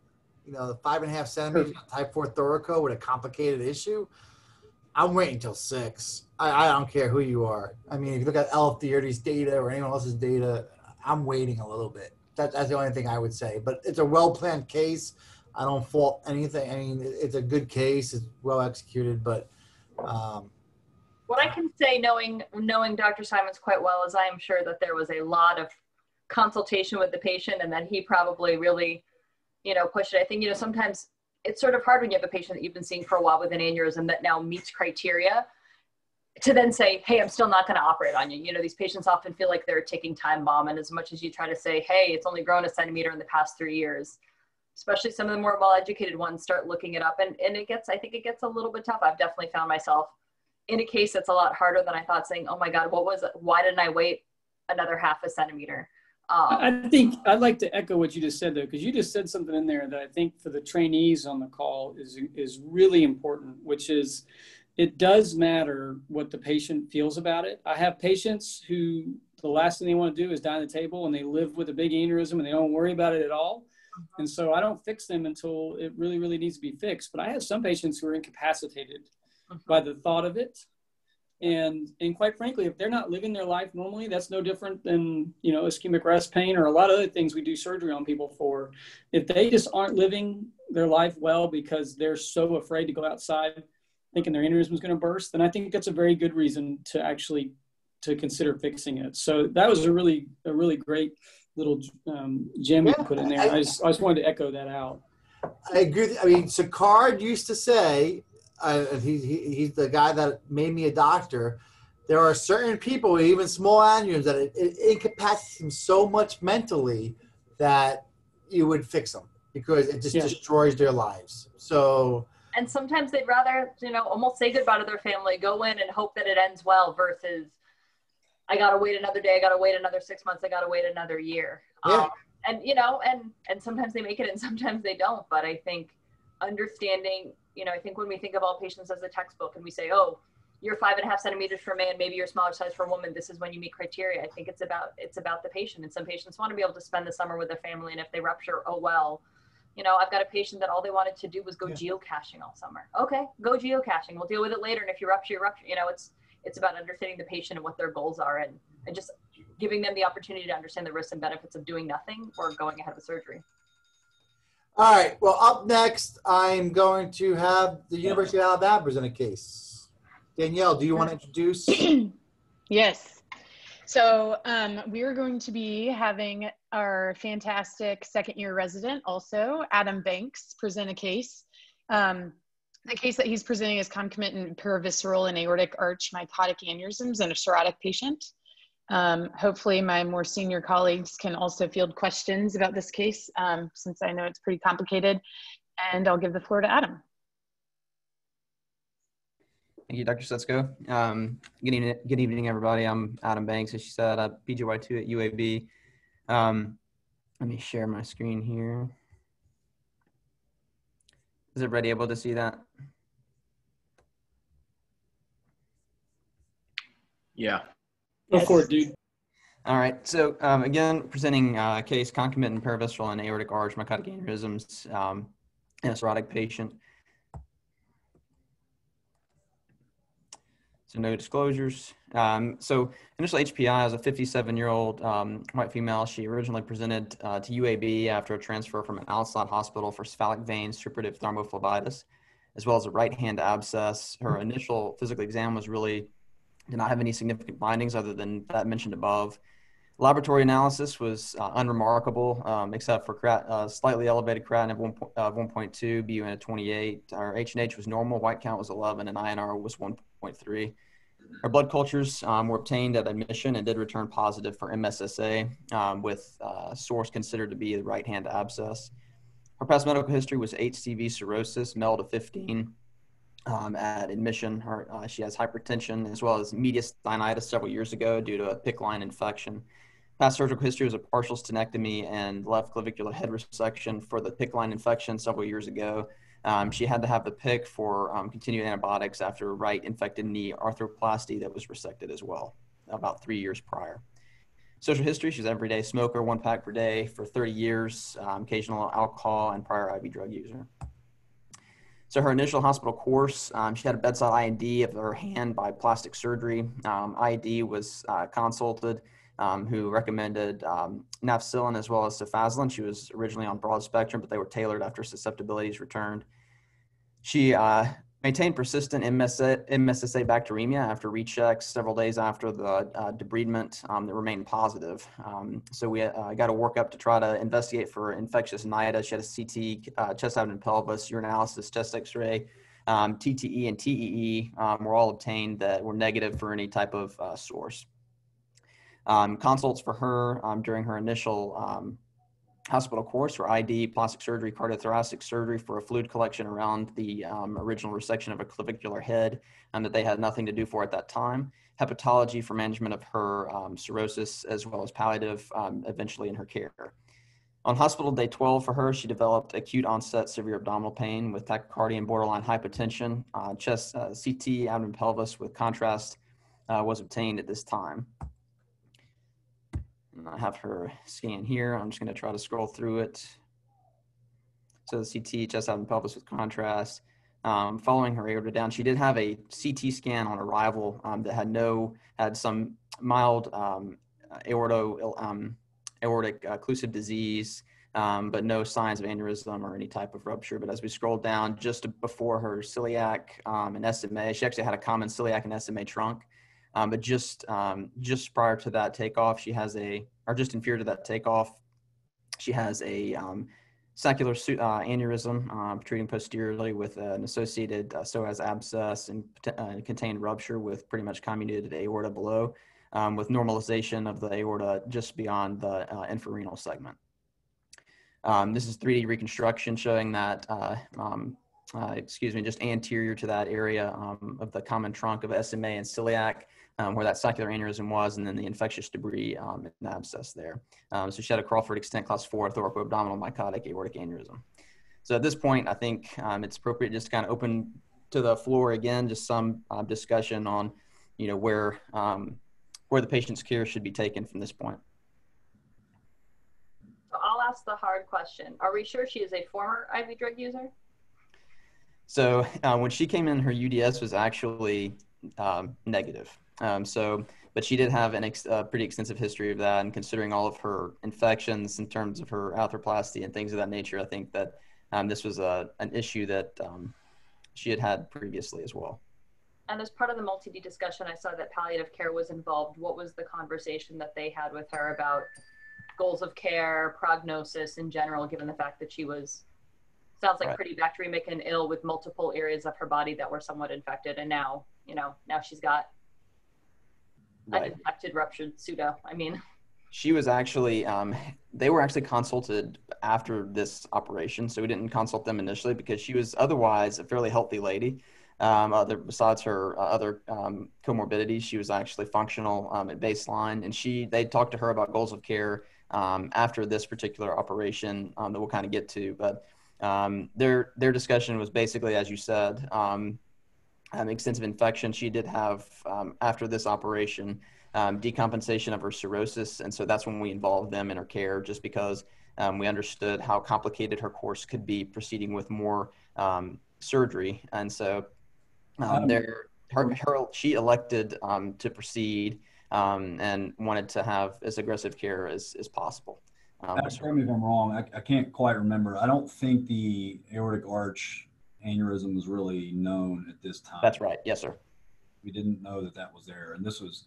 The 5.5 centimeters type 4 thoraco with a complicated issue, I'm waiting until 6. I don't care who you are. I mean, if you look at L-Theory's data or anyone else's data, I'm waiting a little bit. That's the only thing I would say. But it's a well-planned case. I don't fault anything. I mean, it's a good case. It's well executed, but what I can say, knowing Dr. Simons quite well, is I am sure that there was a lot of consultation with the patient, and that he probably really, pushed it. I think, sometimes it's sort of hard when you have a patient that you've been seeing for a while with an aneurysm that now meets criteria to then say, hey, I'm still not going to operate on you. These patients often feel like they're a ticking time bomb, and as much as you try to say, hey, it's only grown a centimeter in the past 3 years, especially some of the more well-educated ones start looking it up, and I think it gets a little bit tough. I've definitely found myself in a case that's a lot harder than I thought, saying, oh my God, what was it? Why didn't I wait another 0.5 centimeter? I think I'd like to echo what you just said, though, because you just said something in there that I think for the trainees on the call is really important, which is it does matter what the patient feels about it. I have patients who the last thing they want to do is die on the table, and they live with a big aneurysm and they don't worry about it at all. And so I don't fix them until it really, really needs to be fixed. But I have some patients who are incapacitated by the thought of it. And quite frankly, if they're not living their life normally, that's no different than, ischemic rest pain or a lot of other things we do surgery on people for. If they just aren't living their life well because they're so afraid to go outside thinking their aneurysm is going to burst, then I think that's a very good reason to consider fixing it. So that was a really great little gem you put in there. I just wanted to echo that out. I agree. I mean, Sicard used to say, he's the guy that made me a doctor. There are certain people with even small aneurysms that it incapacitates them so much mentally that you would fix them because it just destroys their lives. So, and sometimes they'd rather, almost say goodbye to their family, go in and hope that it ends well versus I got to wait another day. I got to wait another 6 months. I got to wait another year. Yeah. And sometimes they make it and sometimes they don't. But I think understanding, I think when we think of all patients as a textbook and we say, oh, you're 5.5 centimeters for a man, maybe you're smaller size for a woman, this is when you meet criteria. I think it's about the patient. And some patients want to be able to spend the summer with their family. And if they rupture, oh, well, I've got a patient that all they wanted to do was go geocaching all summer. Okay, go geocaching. We'll deal with it later. And if you rupture, you rupture. It's about understanding the patient and what their goals are. And just giving them the opportunity to understand the risks and benefits of doing nothing or going ahead with surgery. All right. Well, up next, I'm going to have the University of Alabama present a case. Danielle, do you want to introduce? Yes. So we are going to be having our fantastic second-year resident, also Adam Banks, present a case. The case that he's presenting is concomitant paravisceral and aortic arch mycotic aneurysms in a cirrhotic patient. Hopefully my more senior colleagues can also field questions about this case, since I know it's pretty complicated, and I'll give the floor to Adam. Thank you, Dr. Setsko. Good evening, everybody. I'm Adam Banks, as she said, I'm PGY2 at UAB. Let me share my screen here. Is everybody able to see that? Yeah. Go for it, dude. All right. So again, presenting a case concomitant paravisceral and aortic arch mycotic aneurysms in a cirrhotic patient. So no disclosures. So initial HPI is a 57-year-old white female. She originally presented to UAB after a transfer from an outside hospital for cephalic vein suppurative thrombophlebitis, as well as a right hand abscess. Her initial physical exam did not have any significant findings other than that mentioned above. Laboratory analysis was unremarkable, except for slightly elevated creatinine of 1.2, BUN of 28. Our H&H was normal, white count was 11, and INR was 1.3. Our blood cultures were obtained at admission and did return positive for MSSA, with source considered to be the right-hand abscess. Her past medical history was HCV cirrhosis, male to 15. At admission, she has hypertension as well as mediastinitis several years ago due to a PICC line infection. Past surgical history was a partial stenectomy and left clavicular head resection for the PICC line infection several years ago. She had to have the PICC for continued antibiotics after a right infected knee arthroplasty that was resected as well about 3 years prior. Social history, she's an everyday smoker, 1 pack per day for 30 years, occasional alcohol and prior IV drug user. So her initial hospital course, she had a bedside IND of her hand by plastic surgery. IND was consulted, who recommended nafcillin as well as cefazolin. She was originally on broad spectrum, but they were tailored after susceptibilities returned. She maintained persistent MSSA bacteremia after rechecks several days after the debridement that remained positive. So we got a workup to try to investigate for infectious nidus. She had a CT, chest, abdomen, pelvis, urinalysis, chest x-ray, TTE and TEE were all obtained that were negative for any type of source. Consults for her during her initial hospital course were ID, plastic surgery, cardiothoracic surgery for a fluid collection around the original resection of a clavicular head that they had nothing to do for at that time, hepatology for management of her cirrhosis, as well as palliative eventually in her care. On hospital day 12 for her, she developed acute onset severe abdominal pain with tachycardia and borderline hypotension. Chest CT, abdomen, pelvis with contrast was obtained at this time. And I have her scan here. I'm just going to try to scroll through it. So the CT, chest, abdomen, pelvis with contrast. Following her aorta down, she did have a CT scan on arrival that had some mild aortic occlusive disease, but no signs of aneurysm or any type of rupture. But as we scroll down, just before her celiac and SMA, she actually had a common celiac and SMA trunk. But just prior to that takeoff, just inferior to that takeoff, she has a saccular aneurysm protruding posteriorly with an associated psoas abscess and contained rupture with pretty much comminuted aorta below, with normalization of the aorta just beyond the infrarenal segment. This is 3D reconstruction showing that, just anterior to that area of the common trunk of SMA and celiac, where that saccular aneurysm was, and then the infectious debris and abscess there. So she had a Crawford extent class 4 thoracoabdominal mycotic aortic aneurysm. So at this point, I think it's appropriate just to kind of open to the floor again, just some discussion on, where the patient's care should be taken from this point. So I'll ask the hard question. Are we sure she is a former IV drug user? So when she came in, her UDS was actually negative. So but she did have a pretty extensive history of that. And considering all of her infections in terms of her arthroplasty and things of that nature, I think that this was an issue that she had previously as well. And as part of the multi-D discussion, I saw that palliative care was involved. What was the conversation that they had with her about goals of care, prognosis in general, given the fact that she was, sounds like pretty bacteremic and ill with multiple areas of her body that were somewhat infected. And now, now she's got an infected ruptured pseudo. I mean, she was actually, they were actually consulted after this operation. So we didn't consult them initially because she was otherwise a fairly healthy lady. Besides her other comorbidities, she was actually functional at baseline, and they talked to her about goals of care after this particular operation that we'll kind of get to. But their discussion was basically, as you said, extensive infection. She did have, after this operation, decompensation of her cirrhosis, and so that's when we involved them in her care, just because we understood how complicated her course could be proceeding with more surgery. And so she elected to proceed and wanted to have as aggressive care as possible. Correct me if I'm wrong. I can't quite remember. I don't think the aortic arch aneurysm was really known at this time. That's right. Yes, sir. We didn't know that was there. And this was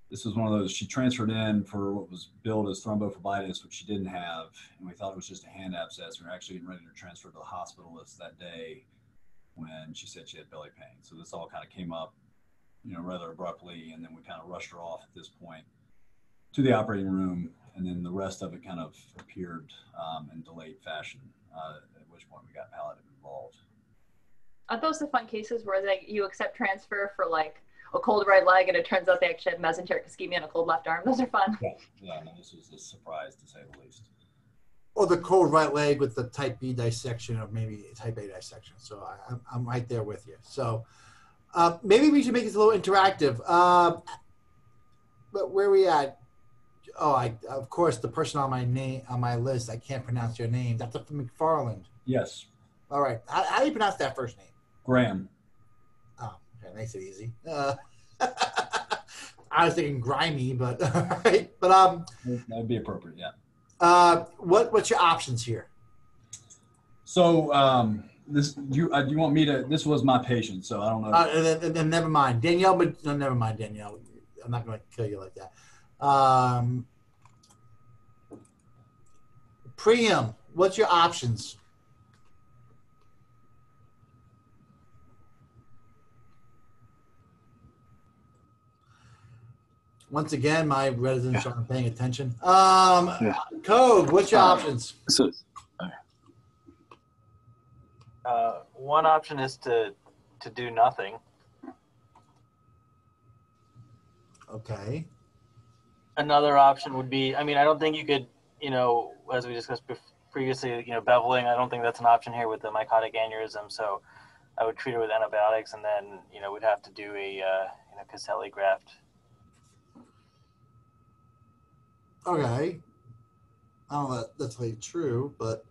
one of those, she transferred in for what was billed as thrombophlebitis, which she didn't have. And we thought it was just a hand abscess. We were actually ready to transfer to the hospitalist that day when she said she had belly pain. So this all kind of came up, rather abruptly. And then we kind of rushed her off at this point to the operating room. And then the rest of it kind of appeared in delayed fashion, at which point we got palliative involved. Are those the fun cases where you accept transfer for like a cold right leg and it turns out they actually have mesenteric ischemia and a cold left arm? Those are fun. Yeah, no, this was a surprise to say the least. Or the cold right leg with the type B dissection or maybe type A dissection. So I'm right there with you. So maybe we should make this a little interactive. But where are we at? Oh, of course, the person on my list, I can't pronounce your name. Dr. McFarland. Yes. All right. How do you pronounce that first name? Graham. Oh, okay, makes it easy. I was thinking grimy, but all right. But that'd be appropriate, yeah. What's your options here? So you want me to? This was my patient, so I don't know. Then never mind, Danielle. But no, never mind, Danielle. I'm not going to kill you like that. Priam, what's your options? Once again, my residents aren't paying attention. Code, what's your options? So, one option is to do nothing. Okay. Another option would be, I don't think you could, as we discussed previously, beveling, I don't think that's an option here with the mycotic aneurysm. So I would treat it with antibiotics, and then, we'd have to do a Caselli graft. Okay. I don't know if that's really true, but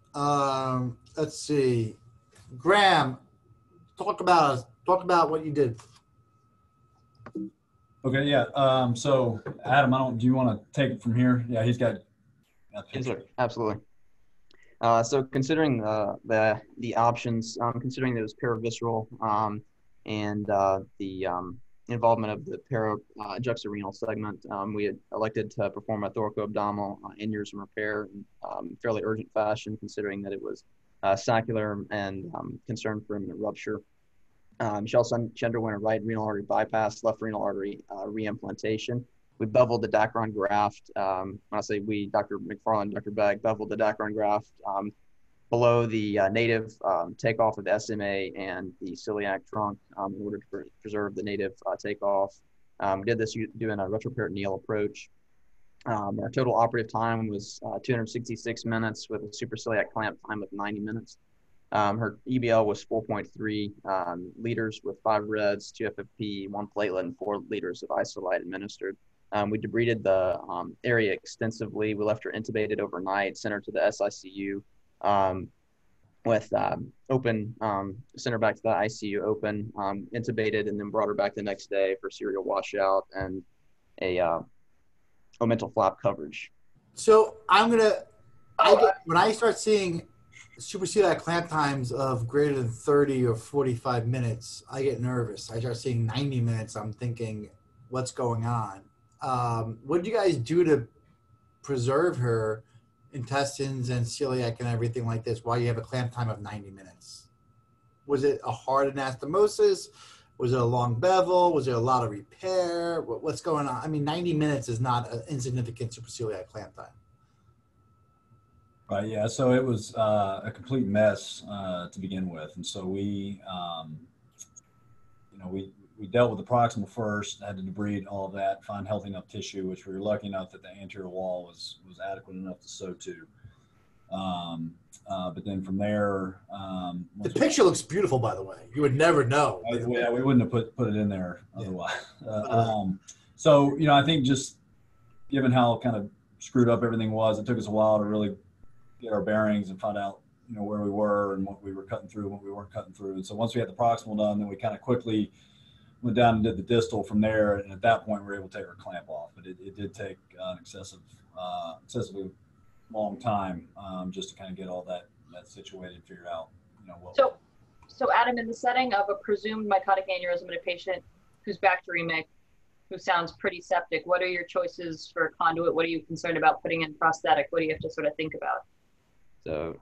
let's see. Graham, talk about what you did. Okay, yeah. So Adam, do you want to take it from here? Yeah, he's got. Yes, sir. Absolutely. So considering the options, considering that it was paravisceral and the involvement of the juxtarenal segment, we had elected to perform a thoracoabdominal aneurysm repair in fairly urgent fashion, considering that it was saccular and concern for imminent rupture. She underwent a right renal artery bypass, left renal artery reimplantation. We beveled the Dacron graft. When I say we, Dr. McFarland, Dr. Begg, beveled the Dacron graft below the native takeoff of the SMA and the celiac trunk in order to preserve the native takeoff. We did this doing a retroperitoneal approach. Our total operative time was 266 minutes with a supraceliac clamp time of 90 minutes. Her EBL was 4.3 liters with 5 reds, 2 FFP, 1 platelet, and 4 liters of isolite administered. We debrided the area extensively. We left her intubated overnight, sent her to the SICU with open, sent her back to the ICU open, intubated, and then brought her back the next day for serial washout. And a mental flap coverage. So when I start seeing superciliac clamp times of greater than 30 or 45 minutes, I get nervous. I start seeing 90 minutes. I'm thinking, what's going on? What do you guys do to preserve her intestines and celiac and everything like this while you have a clamp time of 90 minutes? Was it a hard anastomosis? Was it a long bevel? Was there a lot of repair? What's going on? I mean, 90 minutes is not an insignificant superciliac clamp time. Right. Yeah. So it was a complete mess to begin with, and so we dealt with the proximal first, had to debride all of that, find healthy enough tissue, which we were lucky enough that the anterior wall was adequate enough to sew to. But then from there, the picture looks beautiful, by the way. You would never know. Yeah, we wouldn't have put it in there otherwise. So I think just given how kind of screwed up everything was, it took us a while to really get our bearings and find out where we were and what we were cutting through and what we weren't cutting through. And so once we had the proximal done, then we kind of quickly went down and did the distal from there. And at that point, we were able to take our clamp off. But it did take an excessively long time just to kind of get all that situated and figure out, what. So Adam, in the setting of a presumed mycotic aneurysm in a patient who's bacteremic, who sounds pretty septic, what are your choices for conduit? What are you concerned about putting in prosthetic? What do you have to sort of think about? So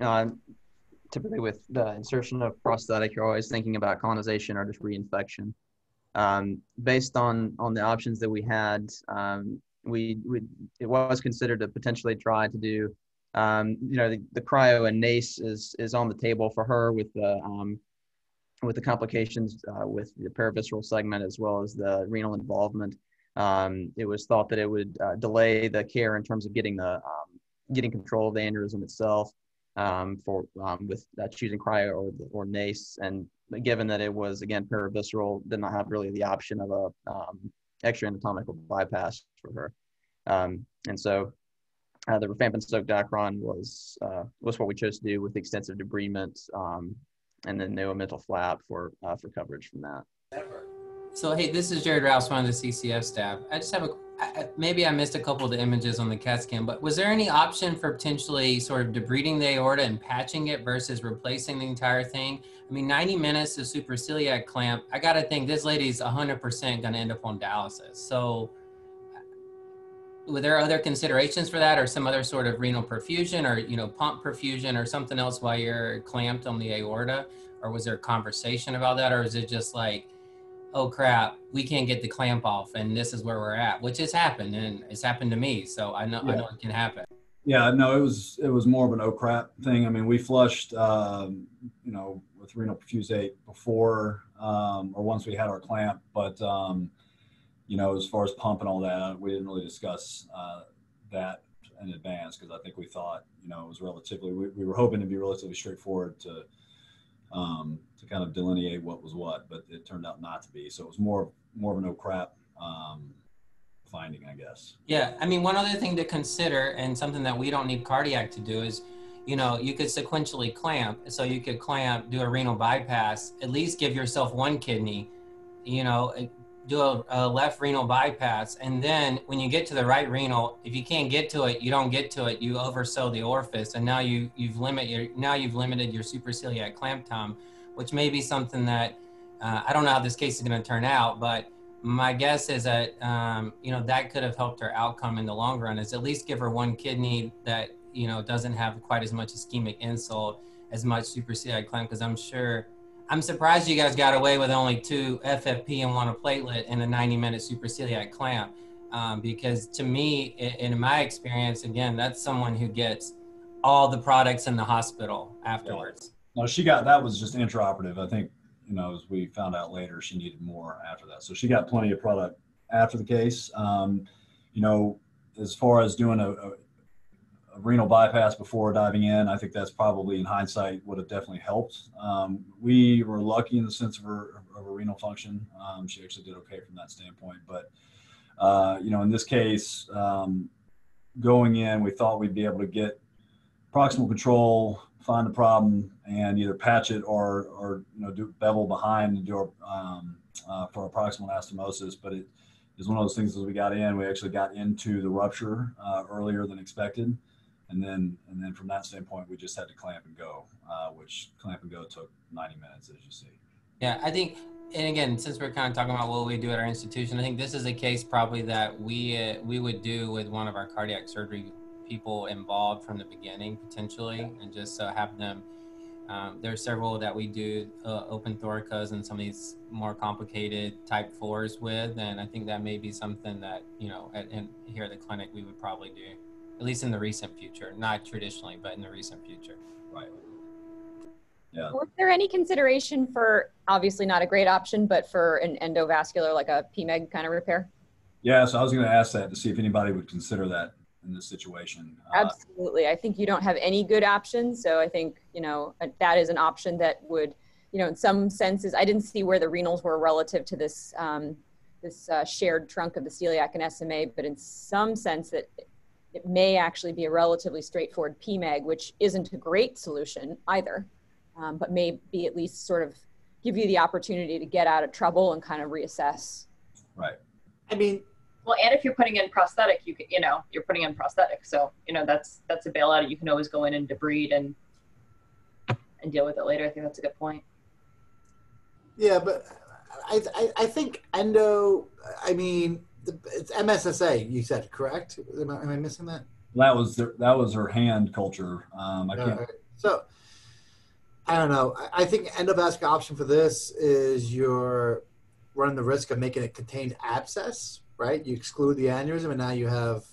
typically with the insertion of prosthetic, you're always thinking about colonization or just reinfection. Based on the options that we had, it was considered to potentially try to do, the cryo and NACE is on the table for her with the complications with the paravisceral segment as well as the renal involvement. It was thought that it would delay the care in terms of getting control of the aneurysm itself with choosing cryo or NACE. And given that it was, again, paravisceral, did not have really the option of a extra anatomical bypass for her. And so the rifampin soaked Dacron was what we chose to do with extensive debridement and then no mental flap for coverage from that. So, hey, this is Jared Rouse, one of the CCF staff. I just have maybe I missed a couple of the images on the CAT scan, but was there any option for potentially sort of debriding the aorta and patching it versus replacing the entire thing? I mean, 90 minutes of superciliac clamp, I got to think this lady's 100% going to end up on dialysis. So were there other considerations for that or some other sort of renal perfusion or, pump perfusion or something else while you're clamped on the aorta? Or was there a conversation about that? Or is it just like, oh crap, we can't get the clamp off and this is where we're at, which has happened and it's happened to me. So I know it can happen. Yeah, no, it was more of an oh crap thing. I mean, we flushed, with renal perfusate before or once we had our clamp, but as far as pump and all that, we didn't really discuss that in advance because I think we thought, it was relatively, we were hoping to be relatively straightforward to kind of delineate what was what, but it turned out not to be. So it was more of a no crap finding, I guess. Yeah, I mean, one other thing to consider and something that we don't need cardiac to do is, you could sequentially clamp. So you could do a renal bypass, at least give yourself one kidney, do a left renal bypass. And then when you get to the right renal, if you can't get to it, you don't get to it, you oversew the orifice. And now you've limited your superciliac clamp time, which may be something that, I don't know how this case is going to turn out, but my guess is that, that could have helped her outcome in the long run, is at least give her one kidney that, doesn't have quite as much ischemic insult, as much superciliac clamp, because I'm surprised you guys got away with only 2 FFP and 1 platelet in a 90-minute superciliac clamp, because to me, in my experience, again, that's someone who gets all the products in the hospital afterwards. No, that was just intraoperative. I think, as we found out later, she needed more after that. So she got plenty of product after the case. As far as doing a renal bypass before diving in, I think that's probably in hindsight would have definitely helped. We were lucky in the sense of her renal function. She actually did okay from that standpoint. But, in this case, going in, we thought we'd be able to get proximal control, find the problem, and either patch it or do bevel behind and do for a proximal anastomosis. But is one of those things as we got in, we actually got into the rupture earlier than expected. And then from that standpoint, we just had to clamp and go, which clamp and go took 90 minutes, as you see. Yeah, I think, and again, since we're kind of talking about what we do at our institution, I think this is a case probably that we would do with one of our cardiac surgery people involved from the beginning, potentially, and just have them. There are several that we do open thoracas and some of these more complicated type 4s with, and I think that may be something that, you know, here at the clinic we would probably do, at least in the recent future, not traditionally, but in the recent future. Right. Yeah. Was there any consideration for, obviously not a great option, but for an endovascular, like a PMEG kind of repair? Yeah, so I was going to ask that to see if anybody would consider that in this situation. Absolutely. I think you don't have any good options. So I think, you know, that is an option that would, you know, in some senses, I didn't see where the renals were relative to this, shared trunk of the celiac and SMA, but in some sense that it may actually be a relatively straightforward PMEG, which isn't a great solution either, but may be at least sort of give you the opportunity to get out of trouble and kind of reassess. Right. I mean, Well, and if you're putting in prosthetic, you can, you know, you're putting in prosthetic. So, you know, that's a bailout. You can always go in and debride and deal with it later. I think that's a good point. yeah, but I think endo, I mean, it's MSSA, you said, correct? Am I missing that? That was her hand culture. I can't. So, I don't know. I think endovascular option for this is you're running the risk of making a contained abscess, right? You exclude the aneurysm, and now you have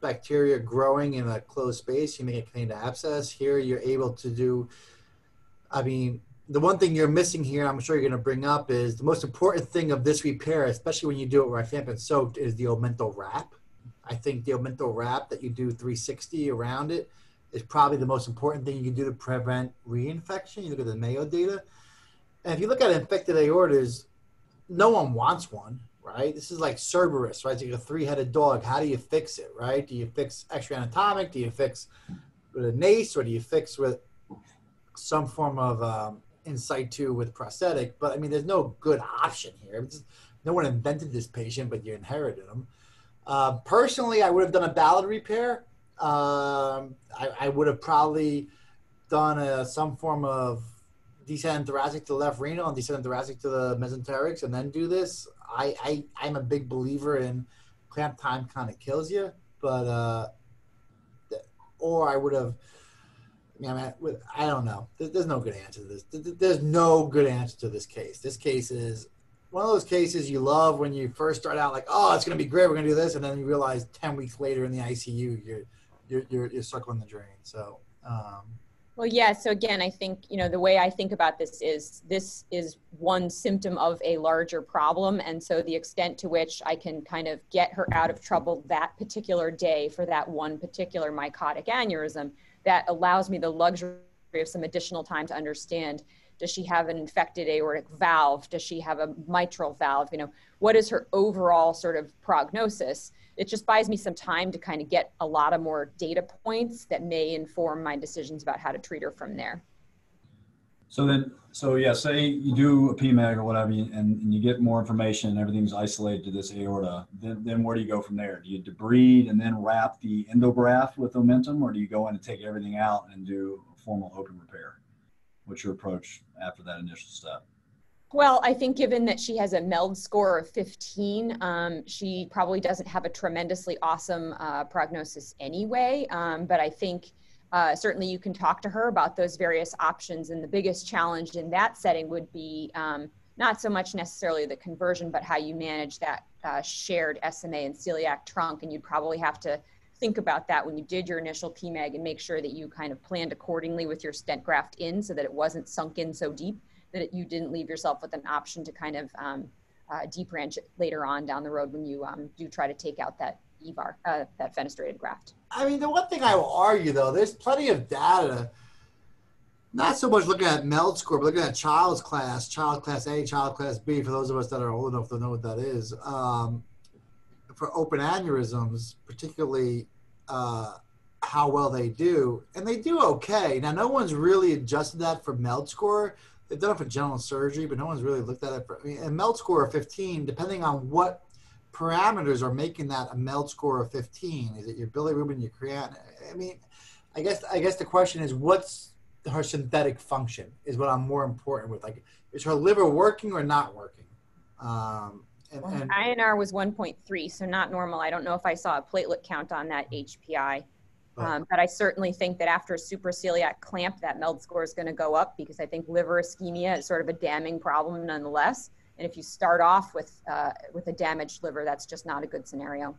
bacteria growing in a closed space. You make a contained abscess. Here, you're able to do, I mean, the one thing you're missing here, I'm sure you're going to bring up, is the most important thing of this repair, especially when you do it where I've been soaked, is the omental wrap. I think the omental wrap that you do 360 around it is probably the most important thing you can do to prevent reinfection. You look at the Mayo data. And if you look at infected aortas, no one wants one, right? This is like Cerberus, right? It's like a three-headed dog. How do you fix it, right? Do you fix extra anatomic? Do you fix with a NACE, or do you fix with some form of in situ with prosthetic? But I mean, there's no good option here. No one invented this patient, but you inherited them. Personally, I would have done a ballad repair. I would have probably done some form of descending thoracic to the left renal and descending thoracic to the mesenterics and then do this. I'm a big believer in clamp time kind of kills you, but or I would have, I don't know. There's no good answer to this. There's no good answer to this case. This case is one of those cases you love when you first start out, like, oh, it's going to be great, we're going to do this, and then you realize 10 weeks later in the ICU, you're circling the drain. So, well, yeah. So again, I think, you know, the way I think about this is one symptom of a larger problem. And so the extent to which I can kind of get her out of trouble that particular day for that one particular mycotic aneurysm, that allows me the luxury of some additional time to understand, does she have an infected aortic valve? Does she have a mitral valve? You know, what is her overall sort of prognosis? It just buys me some time to kind of get a lot of more data points that may inform my decisions about how to treat her from there. So yeah, say you do a PMEG or whatever, and you get more information and everything's isolated to this aorta, then where do you go from there? Do you debride and then wrap the endograft with omentum, or do you go in and take everything out and do a formal open repair? What's your approach after that initial step? Well, I think given that she has a MELD score of 15, she probably doesn't have a tremendously awesome prognosis anyway. But I think certainly you can talk to her about those various options. And the biggest challenge in that setting would be not so much necessarily the conversion, but how you manage that shared SMA and celiac trunk. And you'd probably have to think about that when you did your initial PMEG and make sure that you kind of planned accordingly with your stent graft in, so that it wasn't sunk in so deep that you didn't leave yourself with an option to kind of debranch it later on down the road when you do try to take out that EVAR, that fenestrated graft. I mean, the one thing I will argue, though, there's plenty of data, not so much looking at MELD score, but looking at child class A, child class B, for those of us that are old enough to know what that is, for open aneurysms, particularly how well they do. And they do okay. Now, no one's really adjusted that for MELD score. They've done it for general surgery, but no one's really looked at it for, and MELD score of 15, depending on what parameters are making that a MELD score of 15? Is it your bilirubin, your creatinine? I mean, I guess the question is, what's her synthetic function is what I'm more important with. Like, is her liver working or not working? And INR was 1.3, so not normal. I don't know if I saw a platelet count on that HPI. But I certainly think that after a supraceliac clamp, that MELD score is going to go up, because I think liver ischemia is sort of a damning problem nonetheless. And if you start off with a damaged liver, that's just not a good scenario.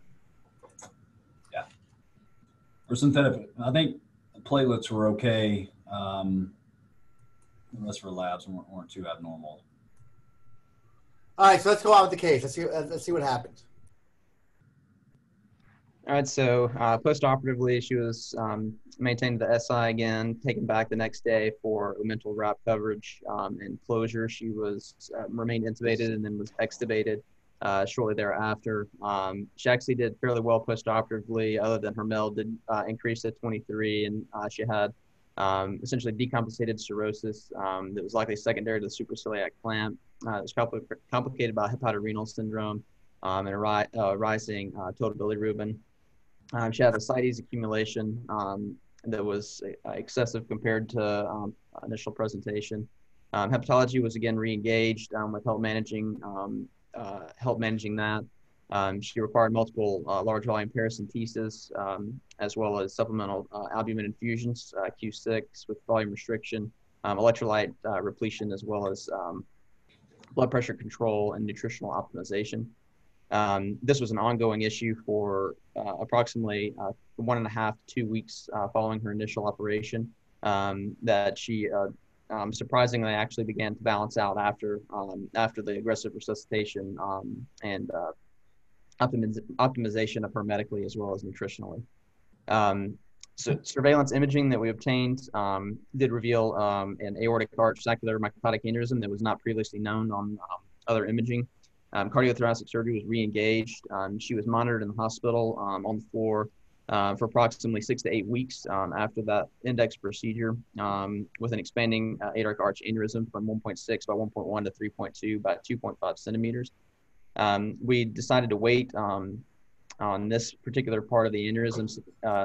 Yeah. For synthetic, I think platelets were okay, unless for labs weren't too abnormal. all right, so let's go on with the case. Let's see what happens. All right, so post-operatively, she was maintained the SI again, taken back the next day for mental wrap coverage and closure. She was remained intubated and then was extubated shortly thereafter. She actually did fairly well post-operatively, other than her MELD did increase to 23, and she had essentially decompensated cirrhosis that was likely secondary to the supraceliac clamp. It was complicated by hepatorenal syndrome and a rising total bilirubin. She had ascites accumulation that was excessive compared to initial presentation. Hepatology was again re-engaged with help managing that. She required multiple large volume paracentesis, as well as supplemental albumin infusions, Q6 with volume restriction, electrolyte repletion, as well as blood pressure control and nutritional optimization. This was an ongoing issue for approximately 1.5 to 2 weeks following her initial operation, that she surprisingly actually began to balance out after the aggressive resuscitation and optimization of her medically as well as nutritionally. So surveillance imaging that we obtained did reveal an aortic arch saccular mycotic aneurysm that was not previously known on other imaging. Cardiothoracic surgery was re-engaged. She was monitored in the hospital on the floor for approximately 6 to 8 weeks after that index procedure, with an expanding aortic arch aneurysm from 1.6 by 1.1 to 3.2 by 2.5 centimeters. We decided to wait on this particular part of the aneurysm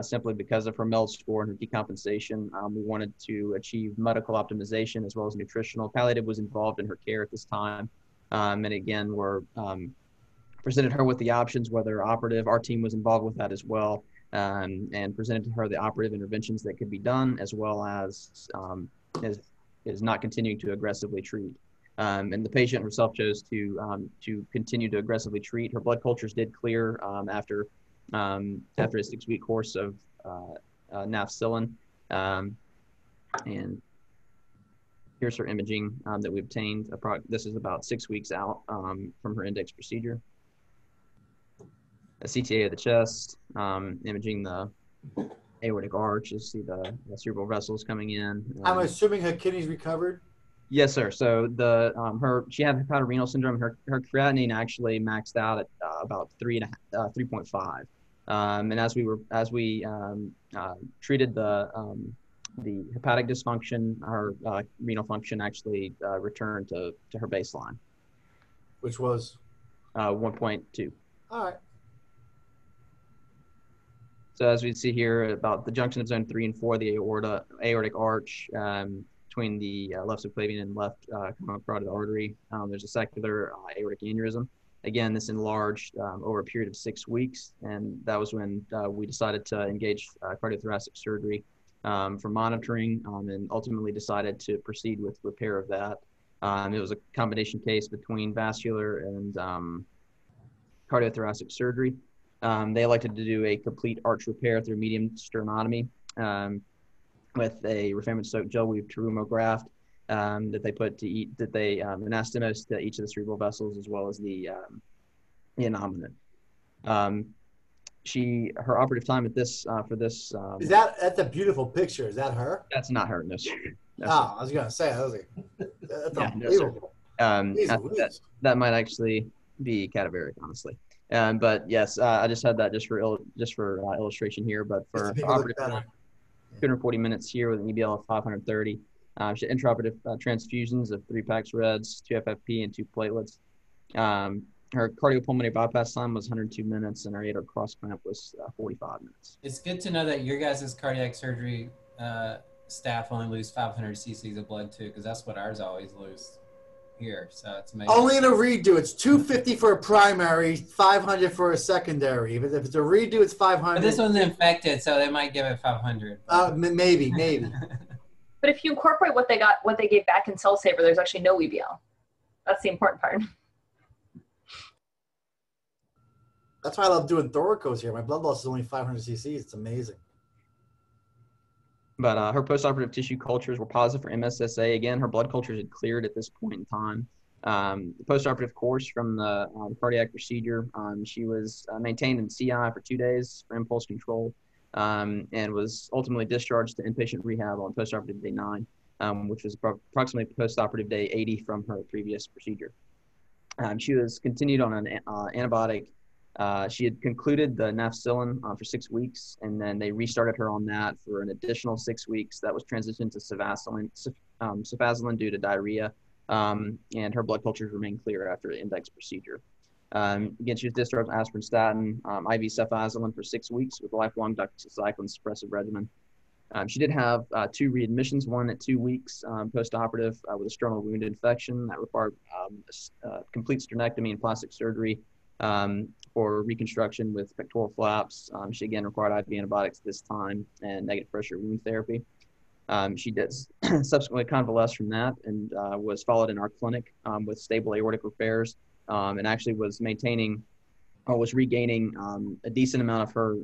simply because of her MELD score and her decompensation. We wanted to achieve medical optimization as well as nutritional. Palliative was involved in her care at this time. And again, we're presented her with the options, whether operative. Our team was involved with that as well, and presented to her the operative interventions that could be done, as well as not continuing to aggressively treat. And the patient herself chose to continue to aggressively treat. Her blood cultures did clear after a 6-week course of nafcillin, and here's her imaging that we obtained. This is about 6 weeks out from her index procedure. A CTA of the chest, imaging the aortic arch. You see the cerebral vessels coming in. I'm assuming her kidneys recovered. Yes, sir. So she had hepatorenal syndrome. Her creatinine actually maxed out at about 3.5. And as we treated the hepatic dysfunction, her renal function actually returned to her baseline, which was 1.2. All right. So as we see here, about the junction of zone 3 and 4, the aortic arch between the left subclavian and left common carotid artery, there's a saccular aortic aneurysm. Again, this enlarged over a period of 6 weeks, and that was when we decided to engage cardiothoracic surgery for monitoring, and ultimately decided to proceed with repair of that. It was a combination case between vascular and cardiothoracic surgery. They elected to do a complete arch repair through medium sternotomy with a rifampin-soaked gel weave terumo graft that they put to anastomose to each of the cerebral vessels as well as the innominate. Her operative time at this for this that's a beautiful picture. Is that her? That's not her. No, sir. No, I was gonna say, I was like, that's unbelievable. That might actually be cadaveric, honestly. But yes, I just had that just for illustration here. But for operative time, 240 minutes here with an EBL of 530. She had intraoperative transfusions of 3 Pax Reds, 2 FFP, and 2 platelets. her cardiopulmonary bypass time was 102 minutes, and her aortic cross clamp was 45 minutes. It's good to know that your guys' cardiac surgery staff only lose 500 cc's of blood too, because that's what ours always lose here. So it's amazing. Only in a redo, it's 250 for a primary, 500 for a secondary. If it's a redo, it's 500. But this one's infected, so they might give it 500. Maybe. But if you incorporate what they gave back in Cell Saver, there's actually no EBL. That's the important part. That's why I love doing thoracos here. My blood loss is only 500 cc's. It's amazing. But her postoperative tissue cultures were positive for MSSA. Again, her blood cultures had cleared at this point in time. The postoperative course from the cardiac procedure, she was maintained in CI for 2 days for impulse control, and was ultimately discharged to inpatient rehab on postoperative day 9, which was approximately postoperative day 80 from her previous procedure. She was continued on an antibiotic. She had concluded the nafcillin for 6 weeks, and then they restarted her on that for an additional 6 weeks. That was transitioned to cefazolin due to diarrhea, and her blood cultures remained clear after the index procedure. Again, she was discharged with aspirin-statin, IV cefazolin for 6 weeks with lifelong doxycycline suppressive regimen. She did have 2 readmissions, one at 2 weeks post-operative with a sternal wound infection that required complete sternectomy and plastic surgery for reconstruction with pectoral flaps. She again required IV antibiotics this time and negative pressure wound therapy. She did subsequently convalesce from that and was followed in our clinic with stable aortic repairs, and actually was maintaining or was regaining a decent amount of her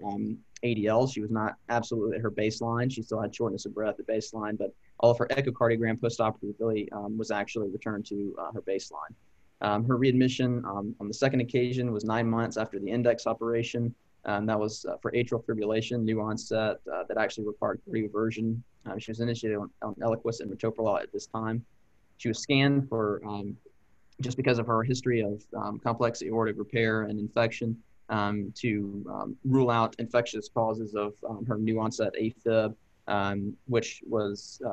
ADLs. She was not absolutely at her baseline. She still had shortness of breath at baseline, but all of her echocardiogram postoperatively was actually returned to her baseline. Her readmission on the second occasion was 9 months after the index operation. That was for atrial fibrillation, new onset, that actually required cardioversion. She was initiated on Eliquis and metoprolol at this time. She was scanned for, just because of her history of complex aortic repair and infection, to rule out infectious causes of her new onset AFib, which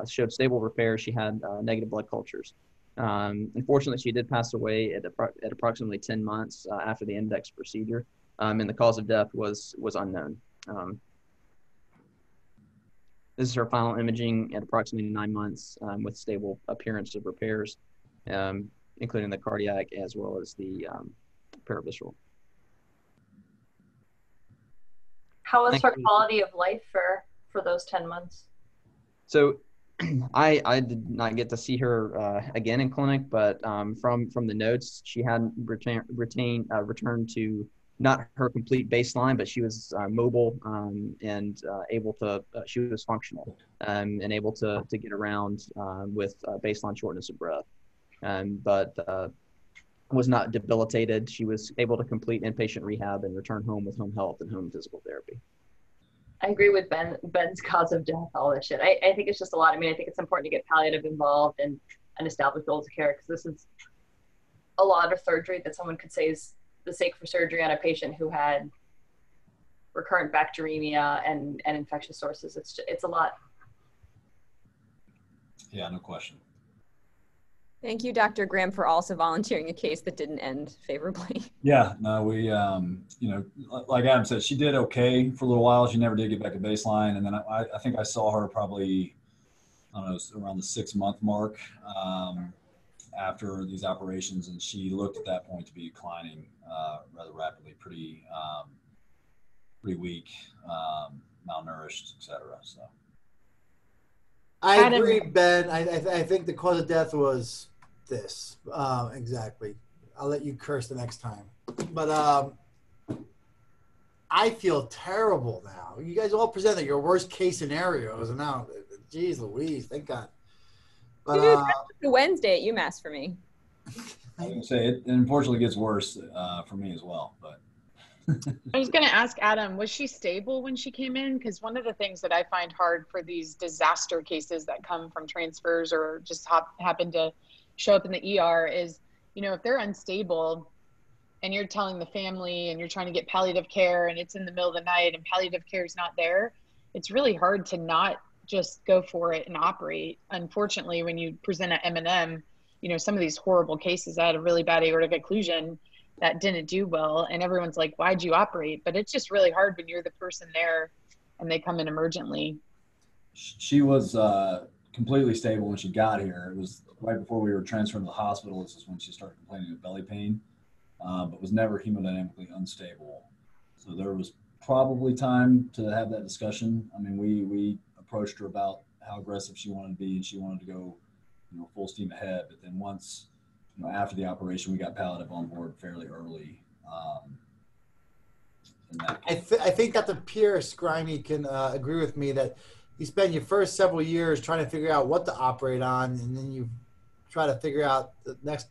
showed stable repair. She had negative blood cultures. Unfortunately, she did pass away at approximately 10 months after the index procedure, and the cause of death was unknown. This is her final imaging at approximately 9 months with stable appearance of repairs, including the cardiac as well as the paravisceral. How was her quality of life for those 10 months? So I did not get to see her again in clinic, but from the notes, she had returned to not her complete baseline, but she was mobile and able to, she was functional and able to get around with baseline shortness of breath, but was not debilitated. She was able to complete inpatient rehab and return home with home health and home physical therapy. I agree with Ben's cause of death, all this shit. I think it's just a lot. I mean, I think it's important to get palliative involved and establish goals of care, because this is a lot of surgery that someone could say is the sake for surgery on a patient who had recurrent bacteremia and infectious sources. It's a lot. Yeah, no question. Thank you, Dr. Graham, for also volunteering a case that didn't end favorably. Yeah, no, we, you know, like Adam said, she did okay for a little while. She never did get back to baseline. And then I think I saw her probably, I don't know, around the 6-month mark after these operations. And she looked at that point to be declining rather rapidly, pretty weak, malnourished, et cetera. So. I agree, Ben. I think the cause of death was this. Exactly. I'll let you curse the next time. But I feel terrible now. You guys all presented your worst case scenarios, and now, geez Louise, thank God. But Dude, that's the Wednesday at UMass for me. I was going to say, it unfortunately gets worse for me as well, but. I was going to ask Adam, was she stable when she came in? Because one of the things that I find hard for these disaster cases that come from transfers or just happen to show up in the ER is, you know, if they're unstable and you're telling the family and you're trying to get palliative care and it's in the middle of the night and palliative care is not there, it's really hard to not just go for it and operate. Unfortunately, when you present at M&M, you know, some of these horrible cases, I had a really bad aortic occlusion. that didn't do well, and everyone's like, why'd you operate? But it's just really hard when you're the person there and they come in emergently. She was completely stable when she got here. It was right before we were transferred to the hospital. This is when she started complaining of belly pain, but was never hemodynamically unstable. So there was probably time to have that discussion. I mean, we approached her about how aggressive she wanted to be, and she wanted to go, full steam ahead. But then once, after the operation, we got palliative on board fairly early. I think Dr. Pierce Grimey can agree with me that you spend your first several years trying to figure out what to operate on, and then you try to figure out the next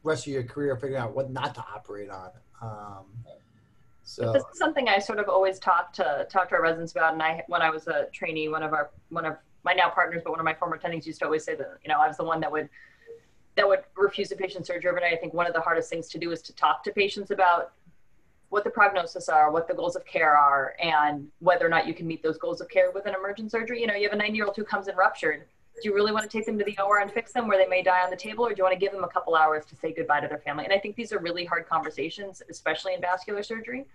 rest of your career figuring out what not to operate on. So this is something I sort of always talk to our residents about. And when I was a trainee, one of my now partners, but one of my former attendings used to always say that, I was the one that would refuse a patient surgery overnight. I think one of the hardest things to do is to talk to patients about what the prognosis are, what the goals of care are, and whether or not you can meet those goals of care with an emergent surgery. You have a 90-year-old who comes in ruptured. Do you really want to take them to the OR and fix them where they may die on the table, or do you want to give them a couple hours to say goodbye to their family? And I think these are really hard conversations, especially in vascular surgery,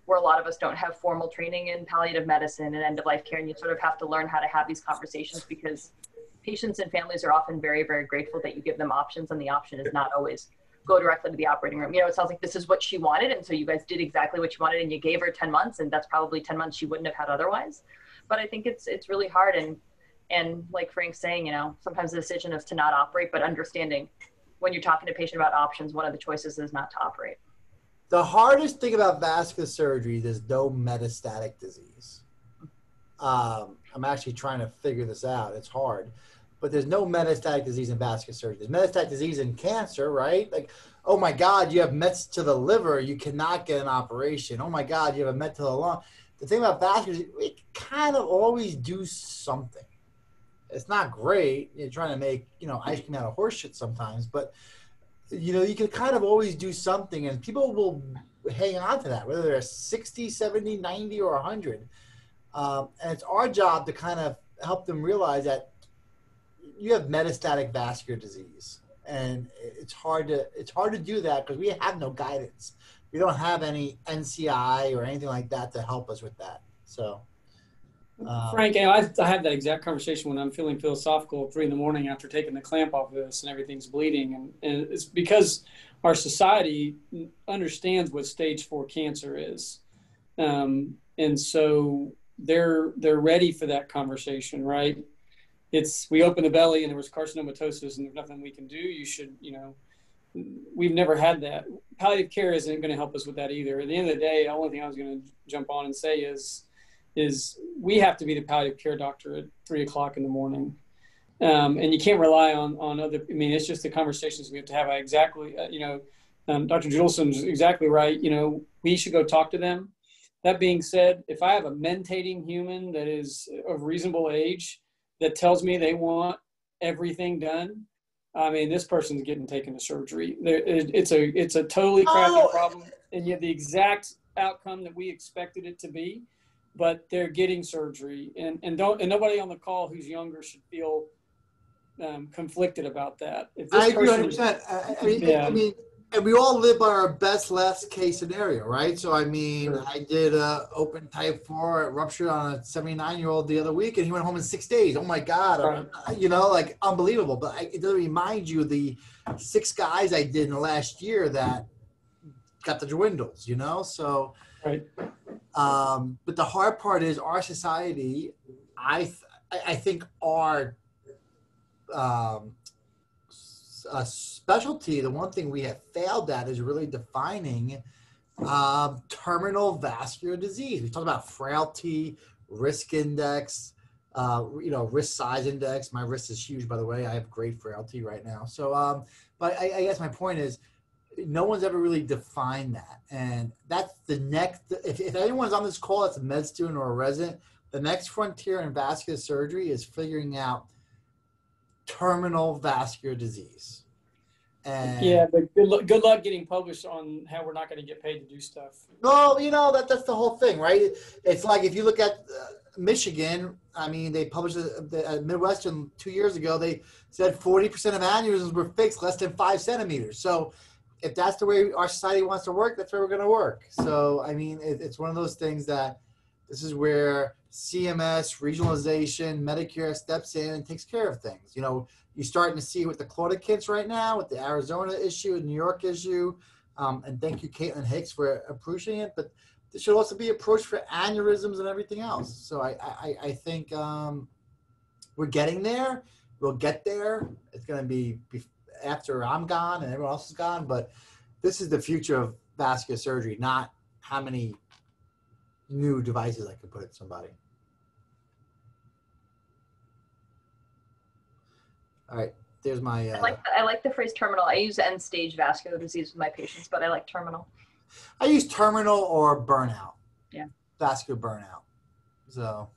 where a lot of us don't have formal training in palliative medicine and end-of-life care, and you sort of have to learn how to have these conversations, because patients and families are often very, very grateful that you give them options, and the option is not always go directly to the operating room. It sounds like this is what she wanted, and so you guys did exactly what you wanted, and you gave her 10 months, and that's probably 10 months she wouldn't have had otherwise. But I think it's really hard, and like Frank's saying, sometimes the decision is to not operate, but understanding when you're talking to a patient about options, one of the choices is not to operate. The hardest thing about vascular surgery, there's no metastatic disease. I'm actually trying to figure this out. It's hard. But there's no metastatic disease in vascular surgery. There's metastatic disease in cancer, right? Like, oh my God, you have mets to the liver, you cannot get an operation. Oh my God, you have a met to the lung. The thing about vascular, we kind of always do something. It's not great. You're trying to make, ice cream out of horse shit sometimes, but you can kind of always do something, and people will hang on to that, whether they're 60, 70, 90, or 100. And it's our job to kind of help them realize that you have metastatic vascular disease, and it's hard to do that because we have no guidance. We don't have any NCI or anything like that to help us with that. So, Frank, I have that exact conversation when I'm feeling philosophical at 3 a.m. after taking the clamp off of this and everything's bleeding, and it's because our society understands what stage 4 cancer is, and so they're ready for that conversation, right? We open the belly and there was carcinomatosis and there's nothing we can do. You should, we've never had that. Palliative care isn't going to help us with that either. At the end of the day, the only thing I was going to jump on and say is we have to be the palliative care doctor at 3 o'clock in the morning. And you can't rely on other, it's just the conversations we have to have. Dr. Juleson's exactly right. We should go talk to them. That being said, if I have a mentating human that is of reasonable age that tells me they want everything done, this person's getting taken to surgery. It's a totally crappy problem, and yet the exact outcome that we expected it to be, but they're getting surgery, and nobody on the call who's younger should feel conflicted about that. I agree 100%. And we all live by our best last case scenario, right? So, sure. I did open type 4 rupture on a 79-year-old the other week, and he went home in 6 days. Oh my God, right. Unbelievable. But it doesn't remind you the 6 guys I did in the last year that got the dwindles, So, right. But the hard part is our society. I think our specialty, the one thing we have failed at is really defining terminal vascular disease. We talk about frailty, risk index, risk size index. My wrist is huge, by the way. I have great frailty right now. So, but I guess my point is, no one's ever really defined that. And that's the next, if anyone's on this call that's a med student or a resident, the next frontier in vascular surgery is figuring out terminal vascular disease. And yeah, but good luck getting published on how we're not going to get paid to do stuff. Well, that's the whole thing, right? It's like if you look at Michigan, they published at Midwestern 2 years ago, they said 40% of aneurysms were fixed less than 5 centimeters. So if that's the way our society wants to work, that's where we're going to work. So, I mean, it's one of those things that this is where CMS, regionalization, Medicare steps in and takes care of things. You know, you're starting to see with the Florida kids right now, with the Arizona issue, New York issue, and thank you, Caitlin Hicks, for approaching it. But this should also be approached for aneurysms and everything else. So I think we're getting there. We'll get there. It's going to be after I'm gone and everyone else is gone. But this is the future of vascular surgery, not how many new devices I could put in somebody. All right, there's my. I like the phrase terminal. I use end stage vascular disease with my patients, but I like terminal. I use terminal or burnout. Yeah. Vascular burnout. So.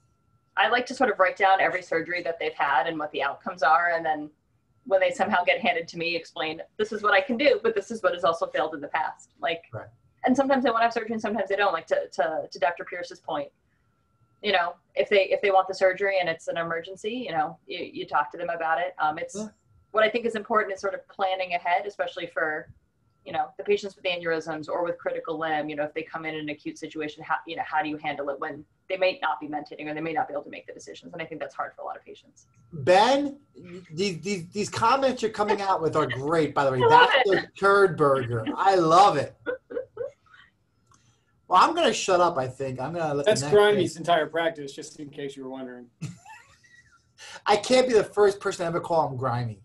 I like to sort of write down every surgery that they've had and what the outcomes are, and then when they somehow get handed to me, explain this is what I can do, but this is what has also failed in the past. Like, right. And sometimes they want to have surgery, and sometimes they don't. Like to Dr. Pierce's point, you know, if they want the surgery and it's an emergency, you know, you talk to them about it. What I think is important is sort of planning ahead, especially for, you know, the patients with aneurysms or with critical limb. You know, if they come in an acute situation, how do you handle it when they may not be mentating or they may not be able to make the decisions? And I think that's hard for a lot of patients. Ben, these comments you're coming out with are great, by the way. That's the turd burger. I love it. Well, I'm going to shut up, I think. I'm going to let That's Grimey's entire practice, just in case you were wondering. I can't be the first person to ever call him grimy.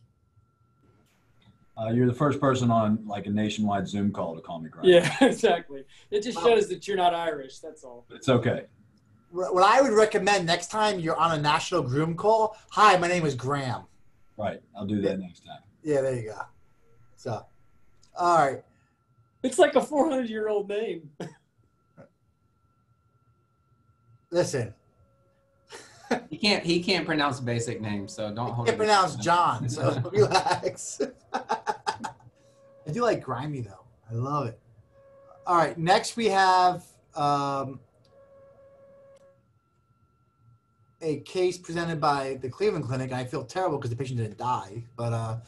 You're the first person on like a nationwide Zoom call to call me grimy. Yeah, exactly. It just shows that you're not Irish, that's all. It's okay. What I would recommend next time you're on a national Zoom call, hi, my name is Graham. Right, I'll do that next time. Yeah, there you go. So, all right. It's like a 400-year-old name. Listen. He can't pronounce basic names, so don't hold. He can't pronounce John, so relax. I do like grimy though. I love it. All right, next we have a case presented by the Cleveland Clinic. I feel terrible because the patient didn't die, but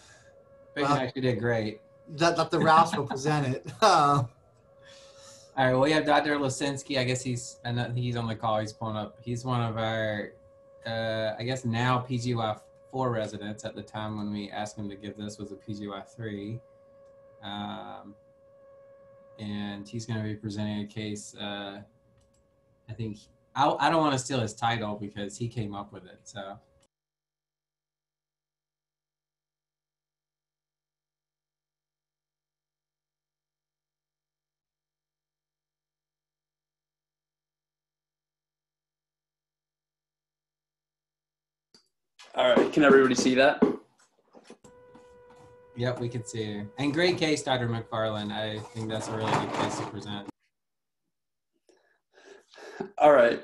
patient actually did great. Dr. Rouse will present it. All right, well, we have Dr. Lisinski. I guess he's on the call. He's pulling up. He's one of our, I guess now PGY4 residents. At the time when we asked him to give this was a PGY3. And he's going to be presenting a case. I think, I don't want to steal his title because he came up with it, so. All right, can everybody see that? Yep, we can see you. And great case, Dr. McFarland. I think that's a really good case to present. All right,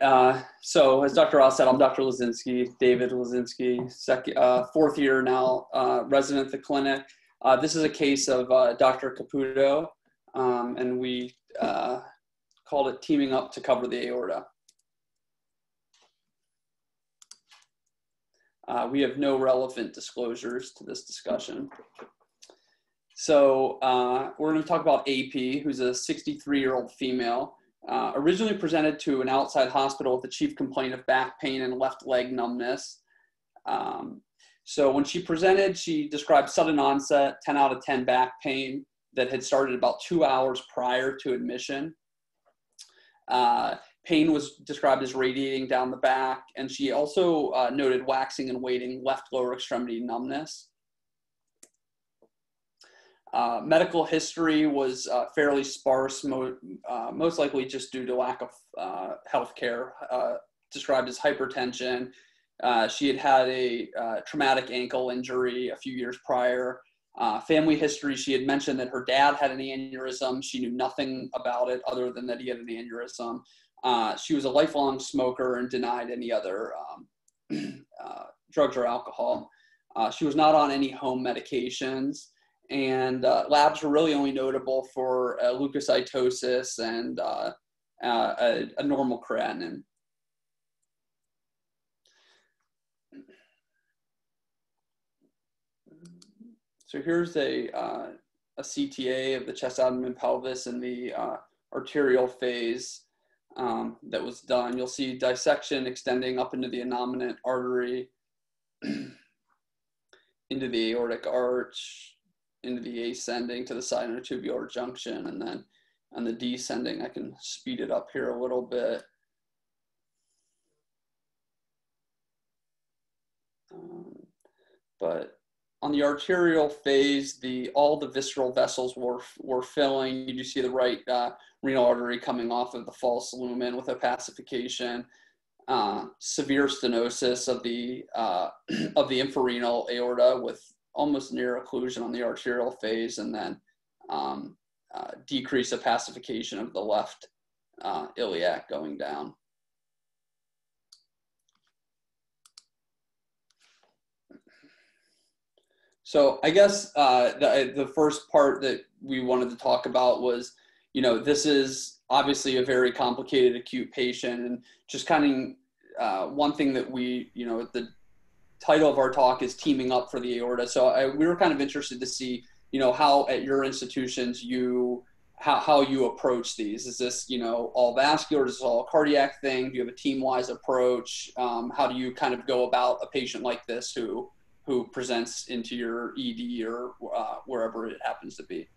so as Dr. Ross said, I'm Dr. Lisinski, David Lisinski, fourth year now, resident at the clinic. This is a case of Dr. Caputo, and we called it teaming up to cover the aorta. We have no relevant disclosures to this discussion. So we're going to talk about AP, who's a 63-year-old female, originally presented to an outside hospital with the chief complaint of back pain and left leg numbness. So when she presented, she described sudden onset, 10 out of 10 back pain that had started about 2 hours prior to admission. Pain was described as radiating down the back, and she also noted waxing and waiting left lower extremity numbness. Medical history was fairly sparse, most likely just due to lack of health care, described as hypertension. She had had a traumatic ankle injury a few years prior. Family history, she had mentioned that her dad had an aneurysm. She knew nothing about it other than that he had an aneurysm. She was a lifelong smoker and denied any other drugs or alcohol. She was not on any home medications, and labs were really only notable for leukocytosis and a normal creatinine. So here's a a CTA of the chest, abdomen, pelvis in the arterial phase that was done. You'll see dissection extending up into the innominate artery, into the aortic arch, into the ascending to the sinotubular junction, and then on the descending, I can speed it up here a little bit. But on the arterial phase, all the visceral vessels were filling. You do see the right renal artery coming off of the false lumen with opacification. Severe stenosis of the infrarenal aorta with almost near occlusion on the arterial phase, and then decreased opacification of the left iliac going down. So I guess the first part that we wanted to talk about was, this is obviously a very complicated acute patient, and just kind of one thing that we, the title of our talk is Teaming Up for the Aorta. So we were kind of interested to see, how at your institutions how you approach these. Is this, all vascular? Is this all a cardiac thing? Do you have a team-wise approach? How do you kind of go about a patient like this who presents into your ED or wherever it happens to be?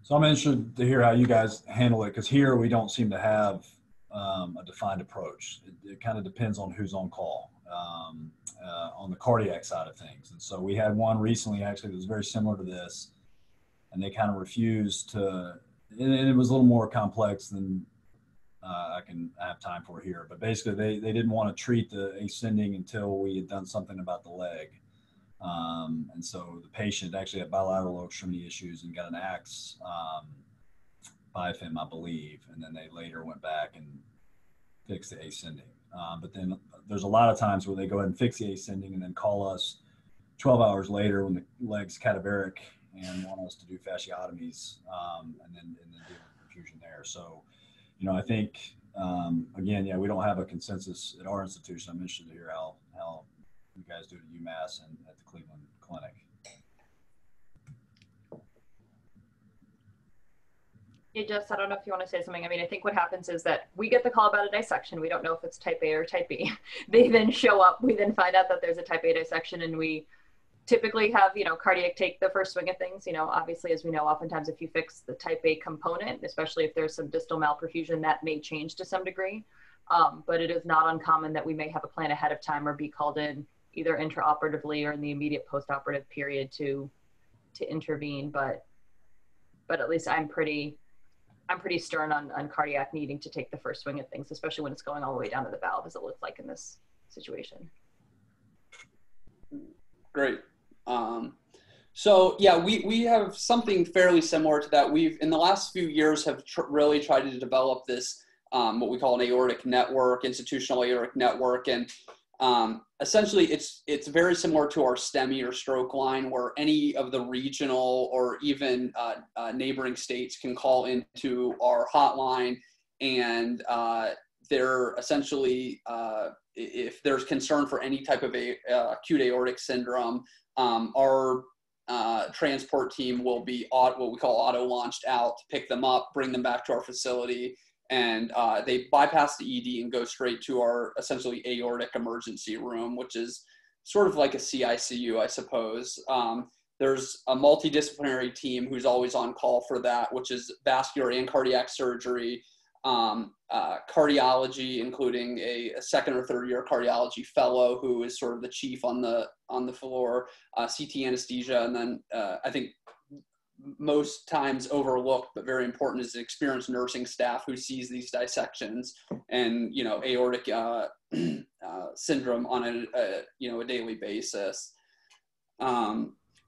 So I'm interested to hear how you guys handle it, because here we don't seem to have a defined approach. It kind of depends on who's on call on the cardiac side of things. And so we had one recently actually that was very similar to this, and they kind of refused to, and it was a little more complex than I have time for here, but basically they didn't want to treat the ascending until we had done something about the leg. And so the patient actually had bilateral extremity issues and got an AX BiFM, I believe, and then they later went back and fixed the ascending. But then there's a lot of times where they go ahead and fix the ascending and then call us 12 hours later when the leg's cadaveric and want us to do fasciotomies and then deal with perfusion there. So, I think, again, we don't have a consensus at our institution. I'm interested to hear how you guys do it at UMass and at the Cleveland Clinic. Yeah, Jess, I don't know if you want to say something. I mean, I think what happens is that we get the call about a dissection. We don't know if it's type A or type B. They then show up. We then find out that there's a type A dissection, and we typically have, cardiac take the first swing at things. Obviously, as we know, oftentimes if you fix the type A component, especially if there's some distal malperfusion, that may change to some degree. But it is not uncommon that we may have a plan ahead of time or be called in either intraoperatively or in the immediate postoperative period to intervene. But at least I'm pretty stern on cardiac needing to take the first swing at things, especially when it's going all the way down to the valve, as it looks like in this situation. Great. So yeah, we have something fairly similar to that. We've, in the last few years, have really tried to develop this, what we call an aortic network, institutional aortic network. And essentially it's very similar to our STEMI or stroke line, where any of the regional or even neighboring states can call into our hotline, and they're essentially, if there's concern for any type of acute aortic syndrome, our transport team will be what we call auto launched out to pick them up, bring them back to our facility, and they bypass the ED and go straight to our essentially aortic emergency room, which is sort of like a CICU, I suppose. There's a multidisciplinary team who's always on call for that, which is vascular and cardiac surgery, cardiology, including a second or third year cardiology fellow who is sort of the chief on the floor, CT anesthesia, and then I think most times overlooked but very important is the experienced nursing staff who sees these dissections and aortic syndrome on a daily basis.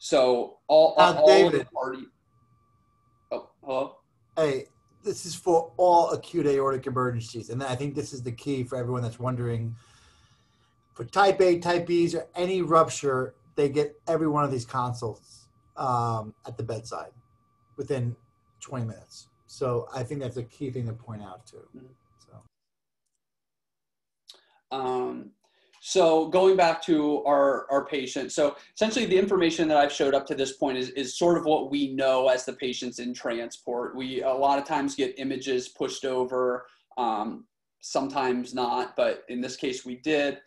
So all David. of the party. Oh, hello. Hey, this is for all acute aortic emergencies, and I think this is the key for everyone that's wondering. For type A, type Bs, or any rupture, they get every one of these consults at the bedside within 20 minutes. So I think that's a key thing to point out too. So going back to our patient, so essentially the information that I've showed up to this point is sort of what we know as the patients in transport. We a lot of times get images pushed over, sometimes not, but in this case we did.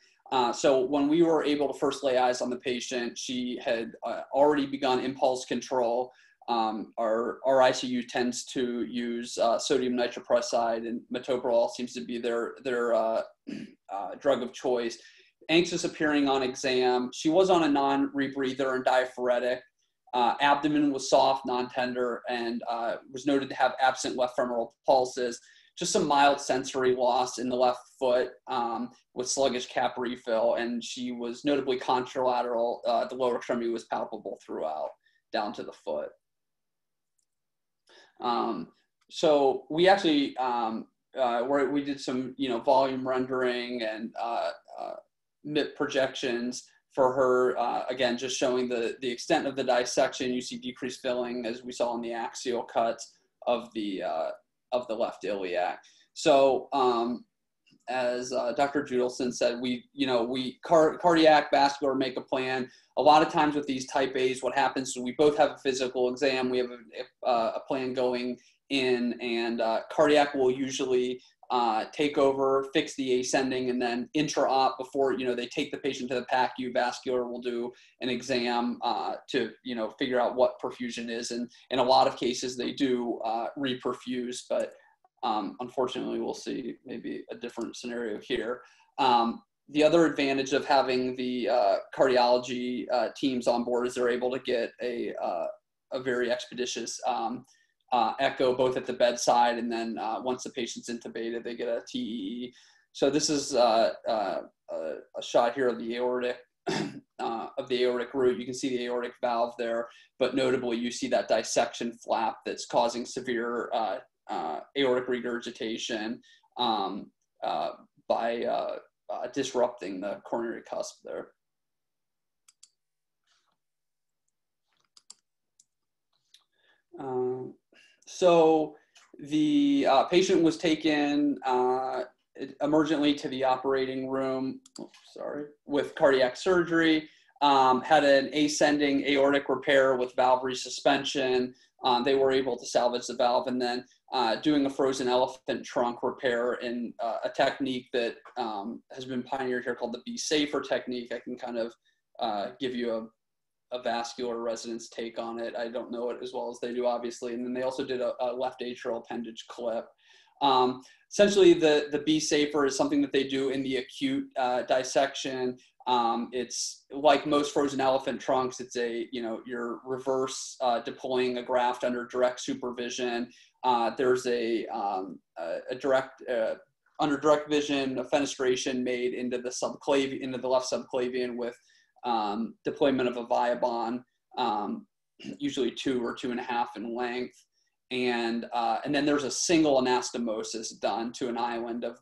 So when we were able to first lay eyes on the patient, she had already begun impulse control. Our ICU tends to use sodium nitroprusside, and metoprolol seems to be their drug of choice. Anxious appearing on exam. She was on a non-rebreather and diaphoretic. Abdomen was soft, non-tender, and was noted to have absent left femoral pulses. Just some mild sensory loss in the left foot with sluggish cap refill, and she was notably contralateral. The lower extremity was palpable throughout, down to the foot. So we actually we did some volume rendering and MIP projections for her, again, just showing the extent of the dissection. You see decreased filling, as we saw in the axial cuts of the left iliac. So as Dr. Judelson said, cardiac vascular make a plan. A lot of times with these type A's, what happens is we both have a physical exam, we have a plan going in, and cardiac will usually take over, fix the ascending, and then intra-op before they take the patient to the PACU. Vascular will do an exam to figure out what perfusion is, and in a lot of cases they do reperfuse, but unfortunately we'll see maybe a different scenario here. The other advantage of having the cardiology teams on board is they're able to get a very expeditious echo both at the bedside, and then once the patient's intubated, they get a TEE. So this is a shot here of the aortic root. You can see the aortic valve there, but notably you see that dissection flap that's causing severe aortic regurgitation by disrupting the coronary cusp there. So the patient was taken emergently to the operating room, with cardiac surgery, had an ascending aortic repair with valve resuspension. They were able to salvage the valve, and then doing a frozen elephant trunk repair in a technique that has been pioneered here called the Be Safer technique. I can kind of give you a vascular residence take on it. I don't know it as well as they do, obviously. And then they also did a left atrial appendage clip. Essentially, the Be Safer is something that they do in the acute dissection. It's like most frozen elephant trunks. It's you're reverse deploying a graft under direct supervision. There's under direct vision, a fenestration made into the left subclavian with deployment of a Viabon, usually 2 or 2.5 in length, and then there's a single anastomosis done to an island of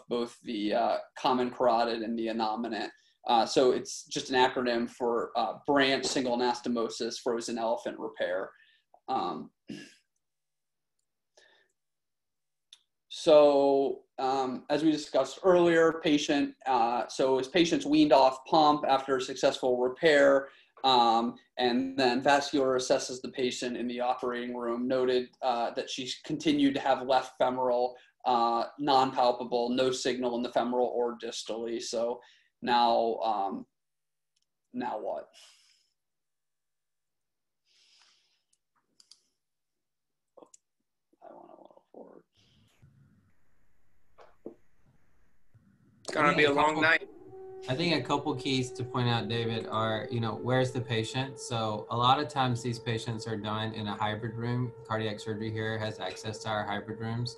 both the common carotid and the innominate. So it's just an acronym for branch single anastomosis frozen elephant repair. So as we discussed earlier, so his patient's weaned off pump after a successful repair, and then vascular assesses the patient in the operating room, noted that she continued to have left femoral non-palpable, no signal in the femoral or distally. So now what? It's gonna be a long night. I think a couple keys to point out, David, are, where's the patient? So a lot of times these patients are done in a hybrid room. Cardiac surgery here has access to our hybrid rooms.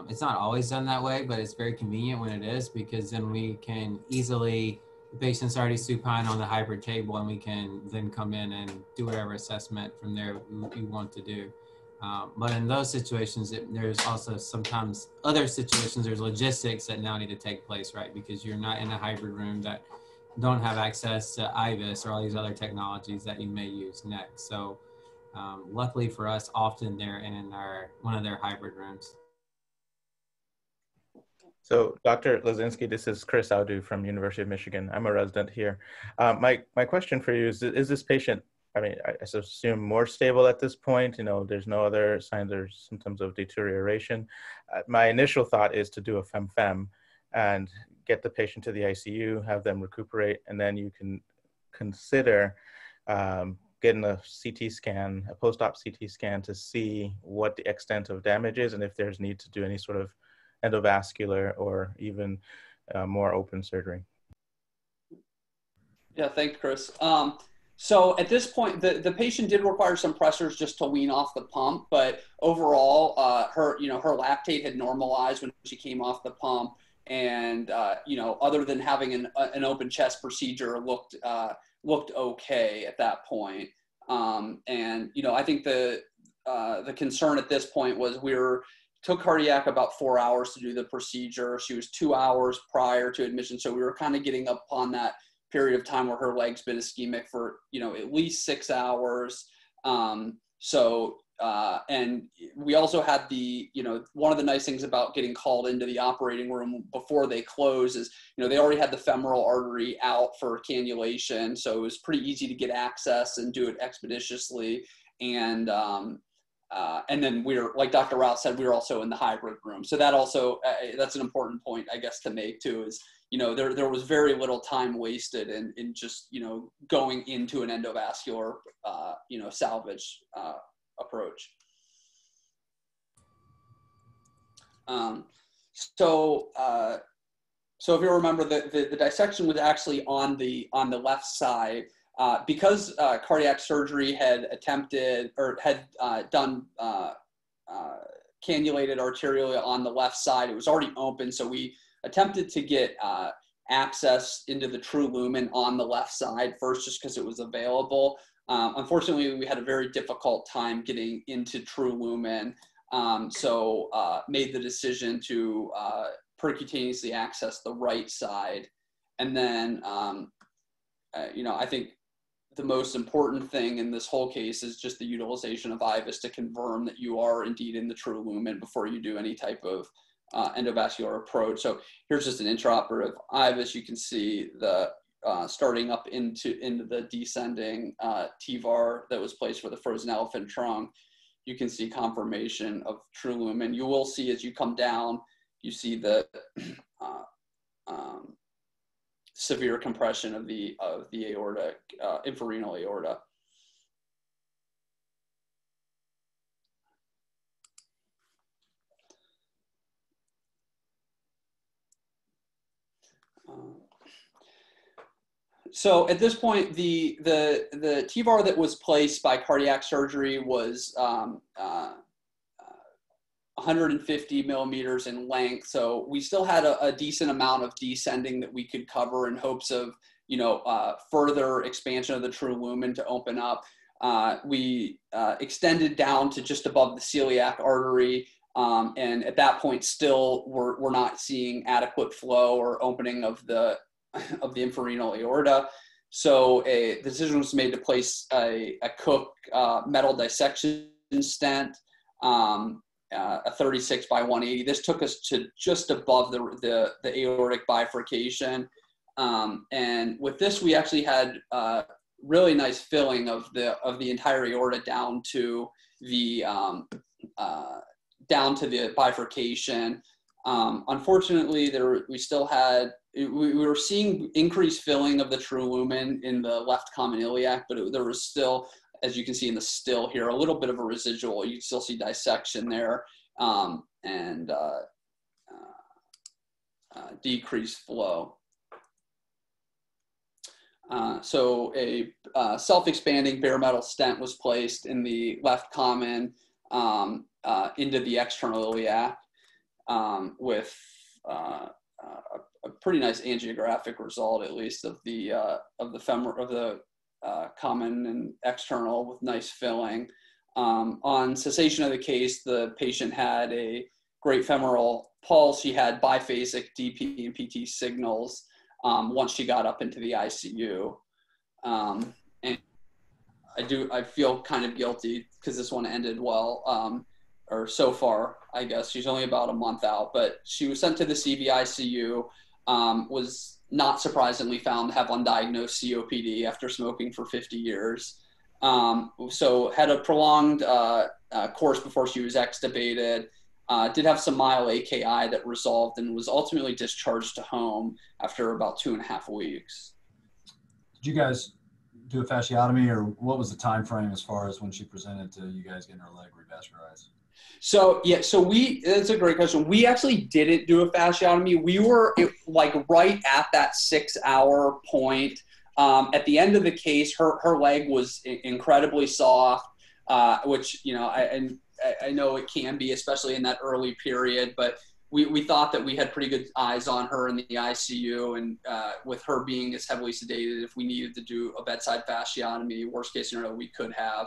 It's not always done that way, but it's very convenient when it is, because then we can easily, the patient's already supine on the hybrid table, and we can then come in and do whatever assessment from there we want to do. But in those situations, there's also sometimes other situations, there's logistics that now need to take place, right? Because you're not in a hybrid room that don't have access to IVUS or all these other technologies that you may use next. So luckily for us, often they're in one of their hybrid rooms. So, Dr. Lazinski, this is Chris Audu from University of Michigan. I'm a resident here. My question for you is this patient, I mean, I assume more stable at this point? You know, there's no other signs or symptoms of deterioration. My initial thought is to do a fem-fem and get the patient to the ICU, have them recuperate, and then you can consider getting a CT scan, a post-op CT scan, to see what the extent of damage is and if there's need to do any sort of endovascular or even more open surgery. Yeah, thanks, Chris. So at this point, the patient did require some pressures just to wean off the pump, but overall, her lactate had normalized when she came off the pump, and other than having an open chest procedure, looked okay at that point. I think the concern at this point was took cardiac about 4 hours to do the procedure. She was 2 hours prior to admission, so we were kind of getting up on that period of time where her leg's been ischemic for at least 6 hours. And we also had one of the nice things about getting called into the operating room before they close is they already had the femoral artery out for cannulation, so it was pretty easy to get access and do it expeditiously. And then we're, like Dr. Rout said, we were also in the hybrid room. So that also, that's an important point, I guess, to make too, is, there was very little time wasted in just, going into an endovascular, salvage approach. So if you remember, the dissection was actually on the left side. Because cardiac surgery had done cannulated arteriola on the left side, it was already open, so we attempted to get access into the true lumen on the left side first, just because it was available. Unfortunately, we had a very difficult time getting into true lumen, so made the decision to percutaneously access the right side. And then, I think the most important thing in this whole case is just the utilization of IVUS to confirm that you are indeed in the true lumen before you do any type of endovascular approach. So here's just an intraoperative IVUS. You can see the starting up into the descending TVAR that was placed for the frozen elephant trunk. You can see confirmation of true lumen. You will see as you come down, you see the severe compression of the aortic, infrarenal aorta. So at this point, the TVAR that was placed by cardiac surgery was 150 millimeters in length. So we still had a decent amount of descending that we could cover in hopes of, further expansion of the true lumen to open up. We extended down to just above the celiac artery. And at that point, still we're not seeing adequate flow or opening of the infrarenal aorta. So the decision was made to place a Cook metal dissection stent, a 36 by 180. This took us to just above the aortic bifurcation. And with this, we actually had really nice filling of the entire aorta down to the bifurcation. Unfortunately, we were seeing increased filling of the true lumen in the left common iliac, but there was still, as you can see in the still here, a little bit of a residual. You can still see dissection there, and decreased flow. So a self-expanding bare metal stent was placed in the left common into the external iliac with a pretty nice angiographic result, at least of the common and external, with nice filling. On cessation of the case, the patient had a great femoral pulse. She had biphasic DP and PT signals once she got up into the ICU. And I feel kind of guilty because this one ended well. or so far, I guess. She's only about a month out, but she was sent to the CVICU, was not surprisingly found to have undiagnosed COPD after smoking for 50 years. So had a prolonged course before she was extubated, did have some mild AKI that resolved and was ultimately discharged to home after about 2.5 weeks. Did you guys do a fasciotomy, or what was the time frame as far as when she presented to you guys getting her leg revascularized? So yeah, that's a great question. We actually didn't do a fasciotomy. We were like right at that 6-hour point. At the end of the case, her leg was incredibly soft, which, you know, I know it can be, especially in that early period, but we thought that we had pretty good eyes on her in the ICU, and with her being as heavily sedated, if we needed to do a bedside fasciotomy, worst case scenario, we could have.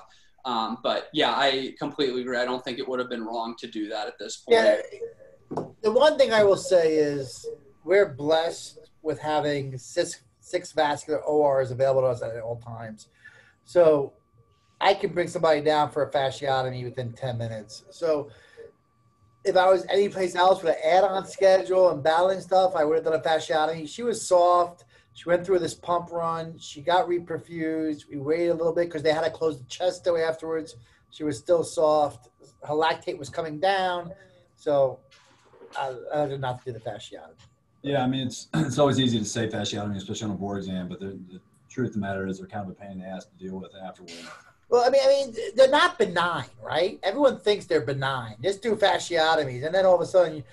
But yeah, I completely agree. I don't think it would have been wrong to do that at this point. Yeah, the one thing I will say is we're blessed with having six vascular ORs available to us at all times. So I can bring somebody down for a fasciotomy within 10 minutes. So if I was anyplace else with an add-on schedule and battling stuff, I would have done a fasciotomy. She was soft. She went through this pump run. She got reperfused. We waited a little bit because they had to close the chest away afterwards. She was still soft. Her lactate was coming down. So I did not do the fasciotomy. Yeah, I mean, it's always easy to say fasciotomy, especially on a board exam, but the truth of the matter is they're kind of a pain in the ass to deal with afterward. Well, I mean, they're not benign, right? Everyone thinks they're benign. Just do fasciotomies, and then all of a sudden,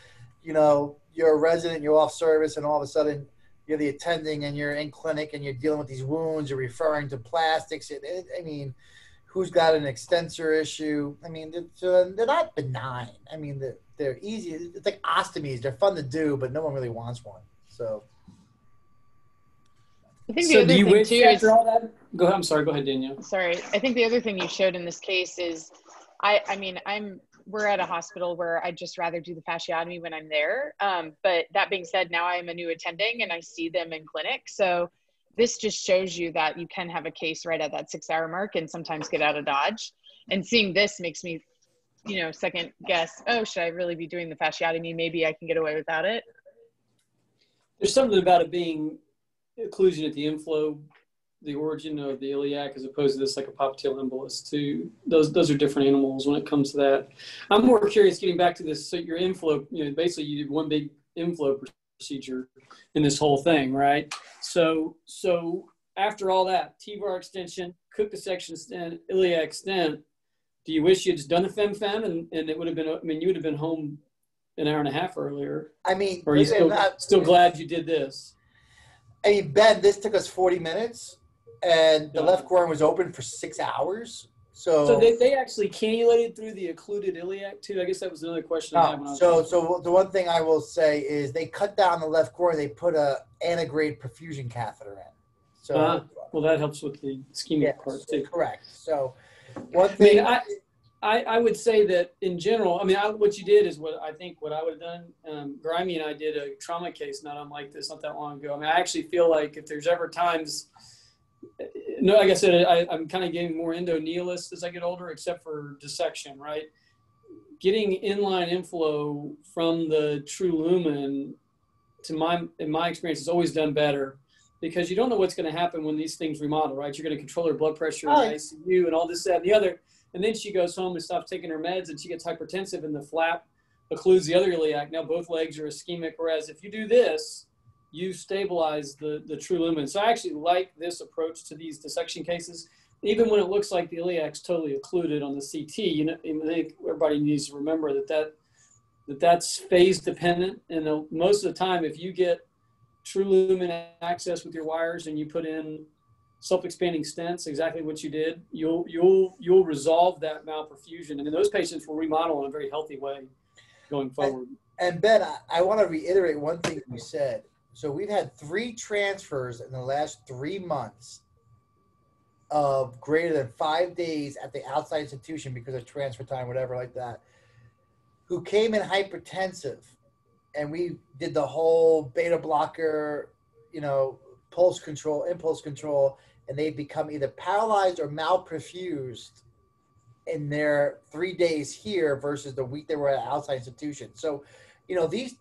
you know, you're a resident, you're off service, and all of a sudden you're the attending, and you're in clinic, and you're dealing with these wounds. You're referring to plastics. I mean, who's got an extensor issue? I mean, they're not benign. I mean, they're easy. It's like ostomies. They're fun to do, but no one really wants one. So. I think so do you wish after all that? Go ahead. I'm sorry. Go ahead, Danielle. Sorry. I think the other thing you showed in this case is, we're at a hospital where I'd just rather do the fasciotomy when I'm there. But that being said, now I'm a new attending and I see them in clinic. So this just shows you that you can have a case right at that 6-hour mark and sometimes get out of Dodge. And seeing this makes me, you know, second guess, oh, should I really be doing the fasciotomy? Maybe I can get away without it. There's something about it being occlusion at the inflow, the origin of the iliac, as opposed to this like a popliteal embolus too. Those are different animals when it comes to that. I'm more curious, getting back to this, so your inflow, you know, basically you did one big inflow procedure in this whole thing, right? So after all that, T-bar extension, cook dissection stent, iliac stent, do you wish you had just done the fem and it would have been, I mean, you would have been home an hour and a half earlier? I mean, or are you still glad you did this? I mean, Ben, this took us 40 minutes, and the left groin was open for 6 hours. So they actually cannulated through the occluded iliac too? I guess that was another question I had when I was so the one thing I will say is they cut down the left groin. They put a antegrade perfusion catheter in. So well, that helps with the ischemic part too. Correct. So one thing. I would say that in general, I mean, what you did is what I think what I would have done. Grimy and I did a trauma case not unlike this not that long ago. I mean, I actually feel like if there's ever times, no, like I said, I'm kind of getting more endo-nihilist as I get older, except for dissection, right? Getting inline inflow from the true lumen, in my experience, has always done better, because you don't know what's going to happen when these things remodel, right? You're going to control her blood pressure in the ICU and all this, that, and the other. And then she goes home and stops taking her meds, and she gets hypertensive, and the flap occludes the other iliac. Now both legs are ischemic, whereas if you do this, you stabilize the true lumen. So I actually like this approach to these dissection cases, even when it looks like the iliac's totally occluded on the CT. You know, I think everybody needs to remember that's phase dependent, and most of the time, if you get true lumen access with your wires and you put in self-expanding stents, exactly what you did, you'll resolve that malperfusion, and then those patients will remodel in a very healthy way going forward. And Ben, I want to reiterate one thing you said. So we've had 3 transfers in the last 3 months of greater than 5 days at the outside institution because of transfer time, whatever like that, who came in hypertensive, and we did the whole beta blocker, you know, pulse control, impulse control, and they become either paralyzed or malperfused in their 3 days here versus the week they were at an outside institution. So, you know, these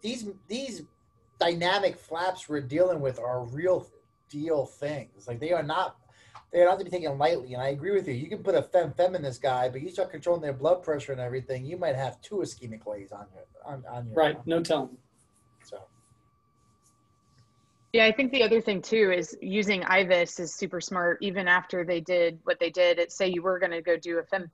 dynamic flaps we're dealing with are real deal things. Like they are not to be taken lightly. And I agree with you. You can put a fem in this guy, but you start controlling their blood pressure and everything, you might have 2 ischemic lays on your right. No telling. So. Yeah, I think the other thing too is using IVUS is super smart. Even after they did what they did, say you were going to go do a fem.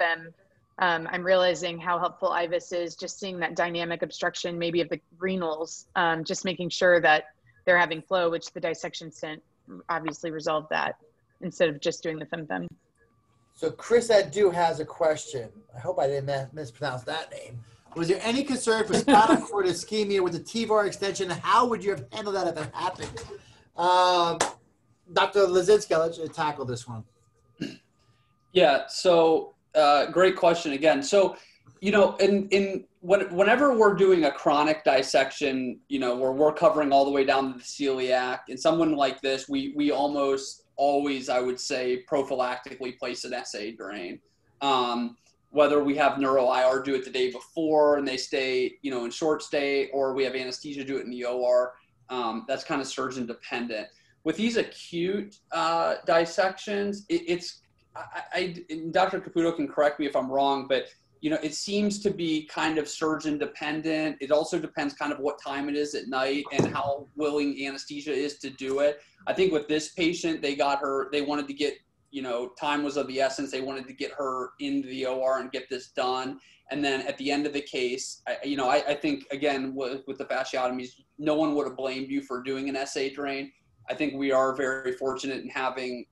I'm realizing how helpful IVUS is, just seeing that dynamic obstruction maybe of the renals, just making sure that they're having flow, which the dissection stent obviously resolved that instead of just doing the fem. So Chris Adu has a question. I hope I didn't mispronounce that name. Was there any concern for spinal cord ischemia with the TVAR extension? How would you have handled that if it happened? Dr. Lazinski, I'll let you tackle this one. Yeah, so great question again. So, you know, whenever we're doing a chronic dissection, you know, where we're covering all the way down to the celiac, and someone like this, we almost always, I would say, prophylactically place an SA drain. Whether we have neuro IR do it the day before and they stay, you know, in short stay, or we have anesthesia do it in the OR, that's kind of surgeon dependent. With these acute dissections, Dr. Caputo can correct me if I'm wrong, but you know, it seems to be kind of surgeon dependent. It also depends kind of what time it is at night and how willing anesthesia is to do it. I think with this patient, they wanted to get, you know, time was of the essence. They wanted to get her into the OR and get this done. And then at the end of the case, I think, again, with the fasciotomies, no one would have blamed you for doing an SA drain. I think we are very fortunate in having,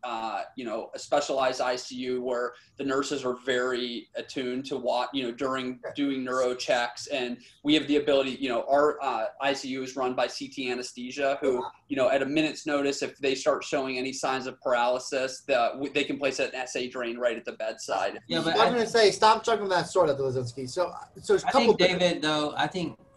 you know, a specialized ICU where the nurses are very attuned to what, you know, during doing neuro checks. And we have the ability, you know, our ICU is run by CT anesthesia who, you know, at a minute's notice, if they start showing any signs of paralysis, they can place an SA drain right at the bedside. Yeah, but I'm going to say, stop juggling that sword at the Lazinski. So there's a couple. David, though,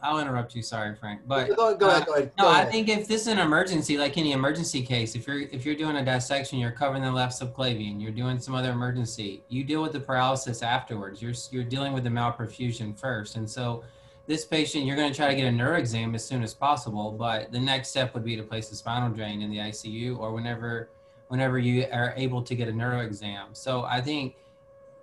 I'll interrupt you. Sorry, Frank. But go ahead. I think if this is an emergency, like any emergency case, if you're doing a dissection, you're covering the left subclavian, you're doing some other emergency, you deal with the paralysis afterwards. You're dealing with the malperfusion first. And so this patient, you're going to try to get a neuro exam as soon as possible. But the next step would be to place a spinal drain in the ICU or whenever you are able to get a neuro exam. So I think,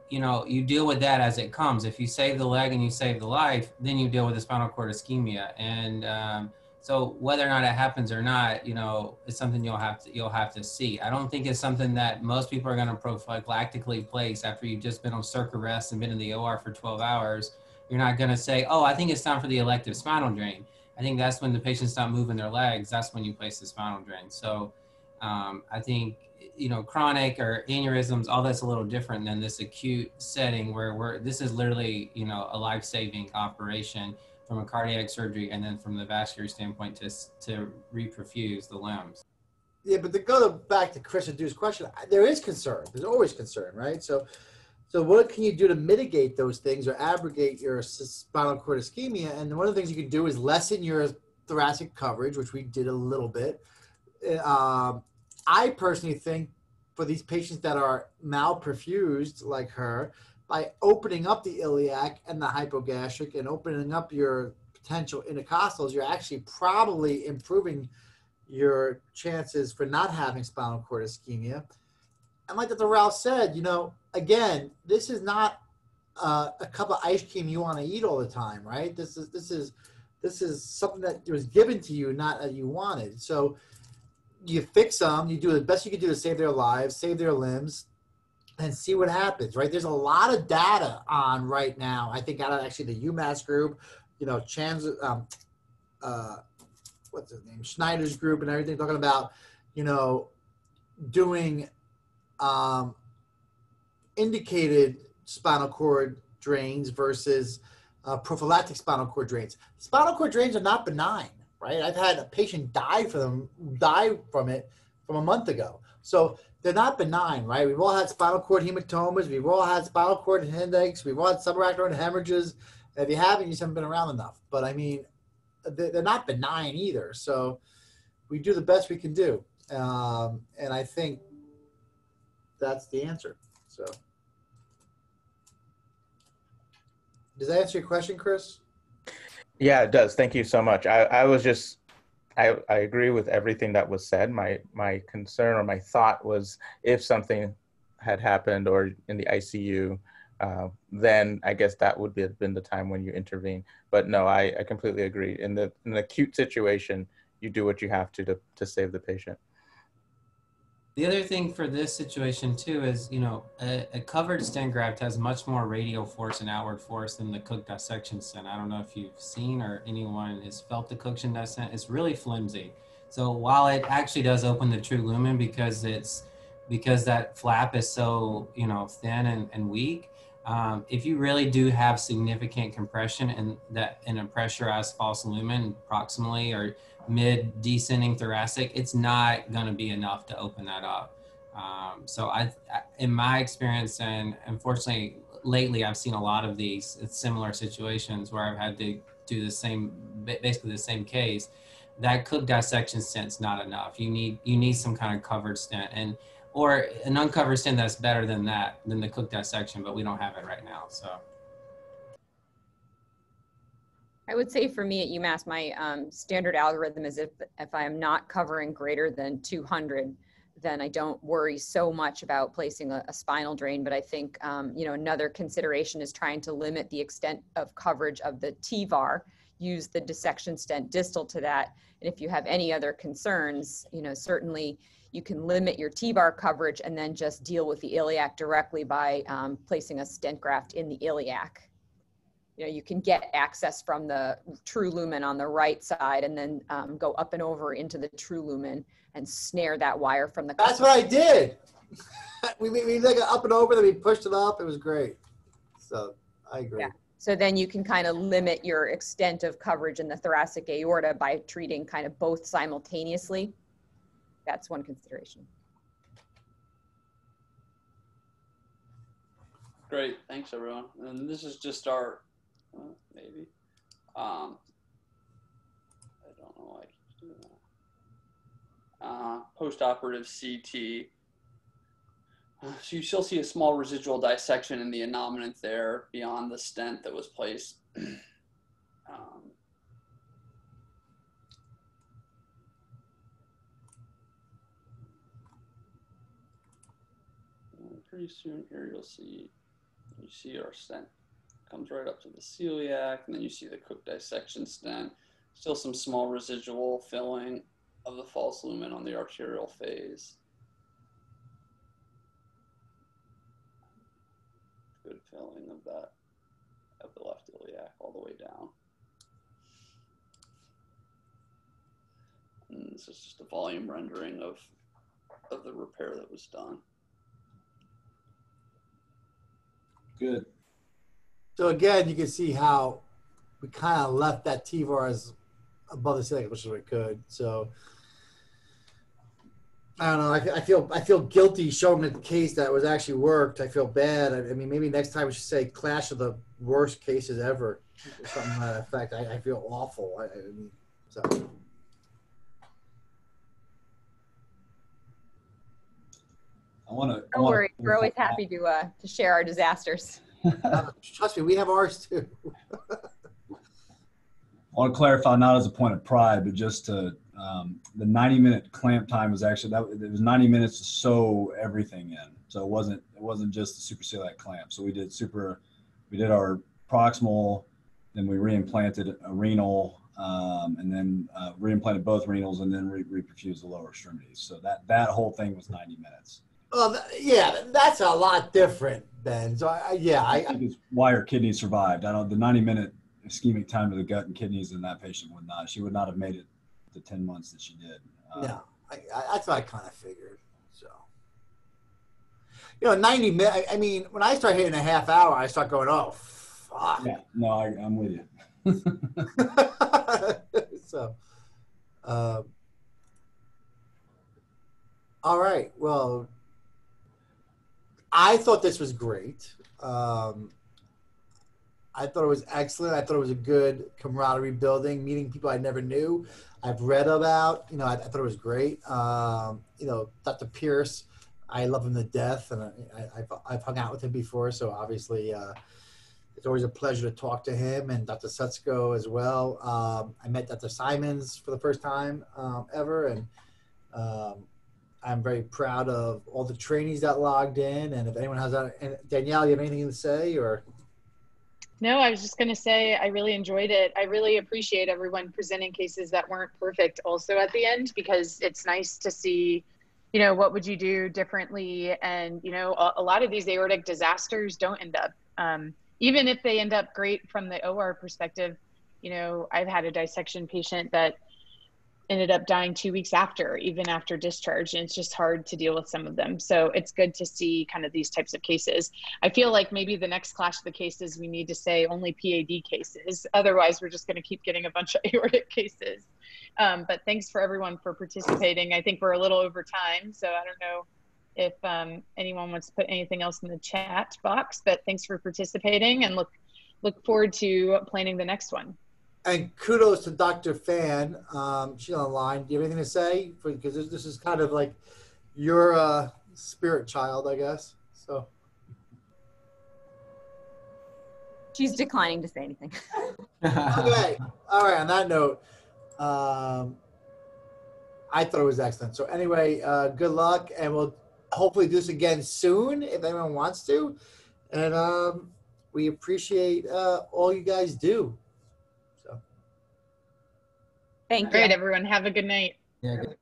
you know, you deal with that as it comes. If you save the leg and you save the life, then you deal with the spinal cord ischemia. And so whether or not it happens or not, you know, it's something you'll have to see. I don't think it's something that most people are going to prophylactically place after you've just been on circ arrest and been in the OR for 12 hours. You're not going to say, oh, I think it's time for the elective spinal drain. I think that's when the patients stop moving their legs. That's when you place the spinal drain. So I think, you know, chronic or aneurysms, all that's a little different than this acute setting where this is literally, you know, a life-saving operation from a cardiac surgery and then from the vascular standpoint to reperfuse the limbs. Yeah, but to go back to Chris Adu's question, there is concern. There's always concern, right? So what can you do to mitigate those things or abrogate your spinal cord ischemia? And one of the things you can do is lessen your thoracic coverage, which we did a little bit. I personally think for these patients that are malperfused like her, by opening up the iliac and the hypogastric and opening up your potential intercostals, you're actually probably improving your chances for not having spinal cord ischemia. And like Dr. Ralph said, you know, again, this is not a cup of ice cream you want to eat all the time, right? This is something that was given to you, not that you wanted. So you fix them, you do the best you can do to save their lives, save their limbs, and see what happens, right? There's a lot of data on right now. I think out of actually the UMass group, you know, what's his name, Schneider's group and everything, talking about, you know, doing indicated spinal cord drains versus prophylactic spinal cord drains. Spinal cord drains are not benign, right? I've had a patient die from it from a month ago. So they're not benign, right? We've all had spinal cord hematomas. We've all had spinal cord headaches. We've all had subarachnoid hemorrhages. If you haven't, you just haven't been around enough. But I mean, they're not benign either. So we do the best we can do. And I think that's the answer. So. Does that answer your question, Chris? Yeah, it does. Thank you so much. I was just, I agree with everything that was said. My concern or my thought was if something had happened or in the ICU, then I guess that would have been the time when you intervene. But no, I completely agree. In an acute situation, you do what you have to save the patient. The other thing for this situation too is, you know, a covered stent graft has much more radial force and outward force than the Cook dissection stent. I don't know if you've seen or anyone has felt the Cook stent. It's really flimsy. So while it actually does open the true lumen because that flap is so, you know, thin and weak, if you really do have significant compression in a pressurized false lumen proximally or mid descending thoracic, it's not going to be enough to open that up. So in my experience, and unfortunately lately, I've seen a lot of these similar situations where I've had to do basically the same case. That Cook dissection stent's not enough. You need some kind of covered stent or an uncovered stent that's better than the Cook dissection, but we don't have it right now. So. I would say for me at UMass, my standard algorithm is if I am not covering greater than 200, then I don't worry so much about placing a spinal drain. But I think, you know, another consideration is trying to limit the extent of coverage of the TVAR, use the dissection stent distal to that. And if you have any other concerns, you know, certainly you can limit your TVAR coverage and then just deal with the iliac directly by placing a stent graft in the iliac. You know, you can get access from the true lumen on the right side and then go up and over into the true lumen and snare that wire from the. That's what I did. we like up and over, then we pushed it up. It was great. So I agree. Yeah. So then you can kind of limit your extent of coverage in the thoracic aorta by treating kind of both simultaneously. That's one consideration. Great, thanks everyone. And this is just our maybe. I don't know why I keep doing that. Post-operative CT. So you still see a small residual dissection in the innominate there beyond the stent that was placed. Pretty soon here you see our stent comes right up to the celiac, and then you see the Cook dissection stent. Still some small residual filling of the false lumen on the arterial phase. Good filling of the left iliac all the way down. And this is just a volume rendering of the repair that was done. Good. So again, you can see how we kind of left that TVAR as above the ceiling, which is what we could. So I don't know. I feel guilty showing the case that was actually worked. I feel bad. I mean, maybe next time we should say clash of the worst cases ever, or something to that effect. I feel awful. I mean, so. Don't worry, we're always happy to share our disasters. Trust me, we have ours too. I want to clarify, not as a point of pride, but just to the 90-minute clamp time was actually it was 90 minutes to sew everything in. So it wasn't just the supraceliac clamp. So we did our proximal, then we reimplanted a renal, and then reimplanted both renals, and then reperfused the lower extremities. So that whole thing was 90 minutes. Well, yeah, that's a lot different, Ben. So I think it's why her kidneys survived. The 90-minute ischemic time to the gut and kidneys in that patient would not. She would not have made it the 10 months that she did. No, that's what I kind of figured. So, 90 minutes. I mean, when I start hitting a half hour, I start going, oh, fuck. Yeah, no, I'm with you. So, all right. Well, I thought this was great. I thought it was excellent. I thought it was a good camaraderie building, meeting people I never knew, I've read about. I thought it was great. Dr. Pierce, I love him to death, and I've hung out with him before, so obviously It's always a pleasure to talk to him and Dr. Sutsko as well. I met Dr. Simons for the first time ever, and I'm very proud of all the trainees that logged in. And if anyone has that, and Danielle, you have anything to say or? No, I was just going to say I really enjoyed it. I really appreciate everyone presenting cases that weren't perfect also at the end, because it's nice to see, you know, what would you do differently? And, you know, a lot of these aortic disasters don't end up, even if they end up great from the OR perspective. You know, I've had a dissection patient that ended up dying 2 weeks after, even after discharge. And it's just hard to deal with some of them. So it's good to see kind of these types of cases. I feel like maybe the next clash of the cases, we need to say only PAD cases. Otherwise, we're just going to keep getting a bunch of aortic cases. But thanks for everyone for participating. I think we're a little over time. So I don't know if anyone wants to put anything else in the chat box, but thanks for participating, and look forward to planning the next one. And kudos to Dr. Fan. She's online. Do you have anything to say? Because this is kind of like your spirit child, I guess. So she's declining to say anything. Okay. All right. On that note, I thought it was excellent. So anyway, good luck, and we'll hopefully do this again soon if anyone wants to. And we appreciate all you guys do. Thank you. Great, everyone. Have a good night. Yeah. Good.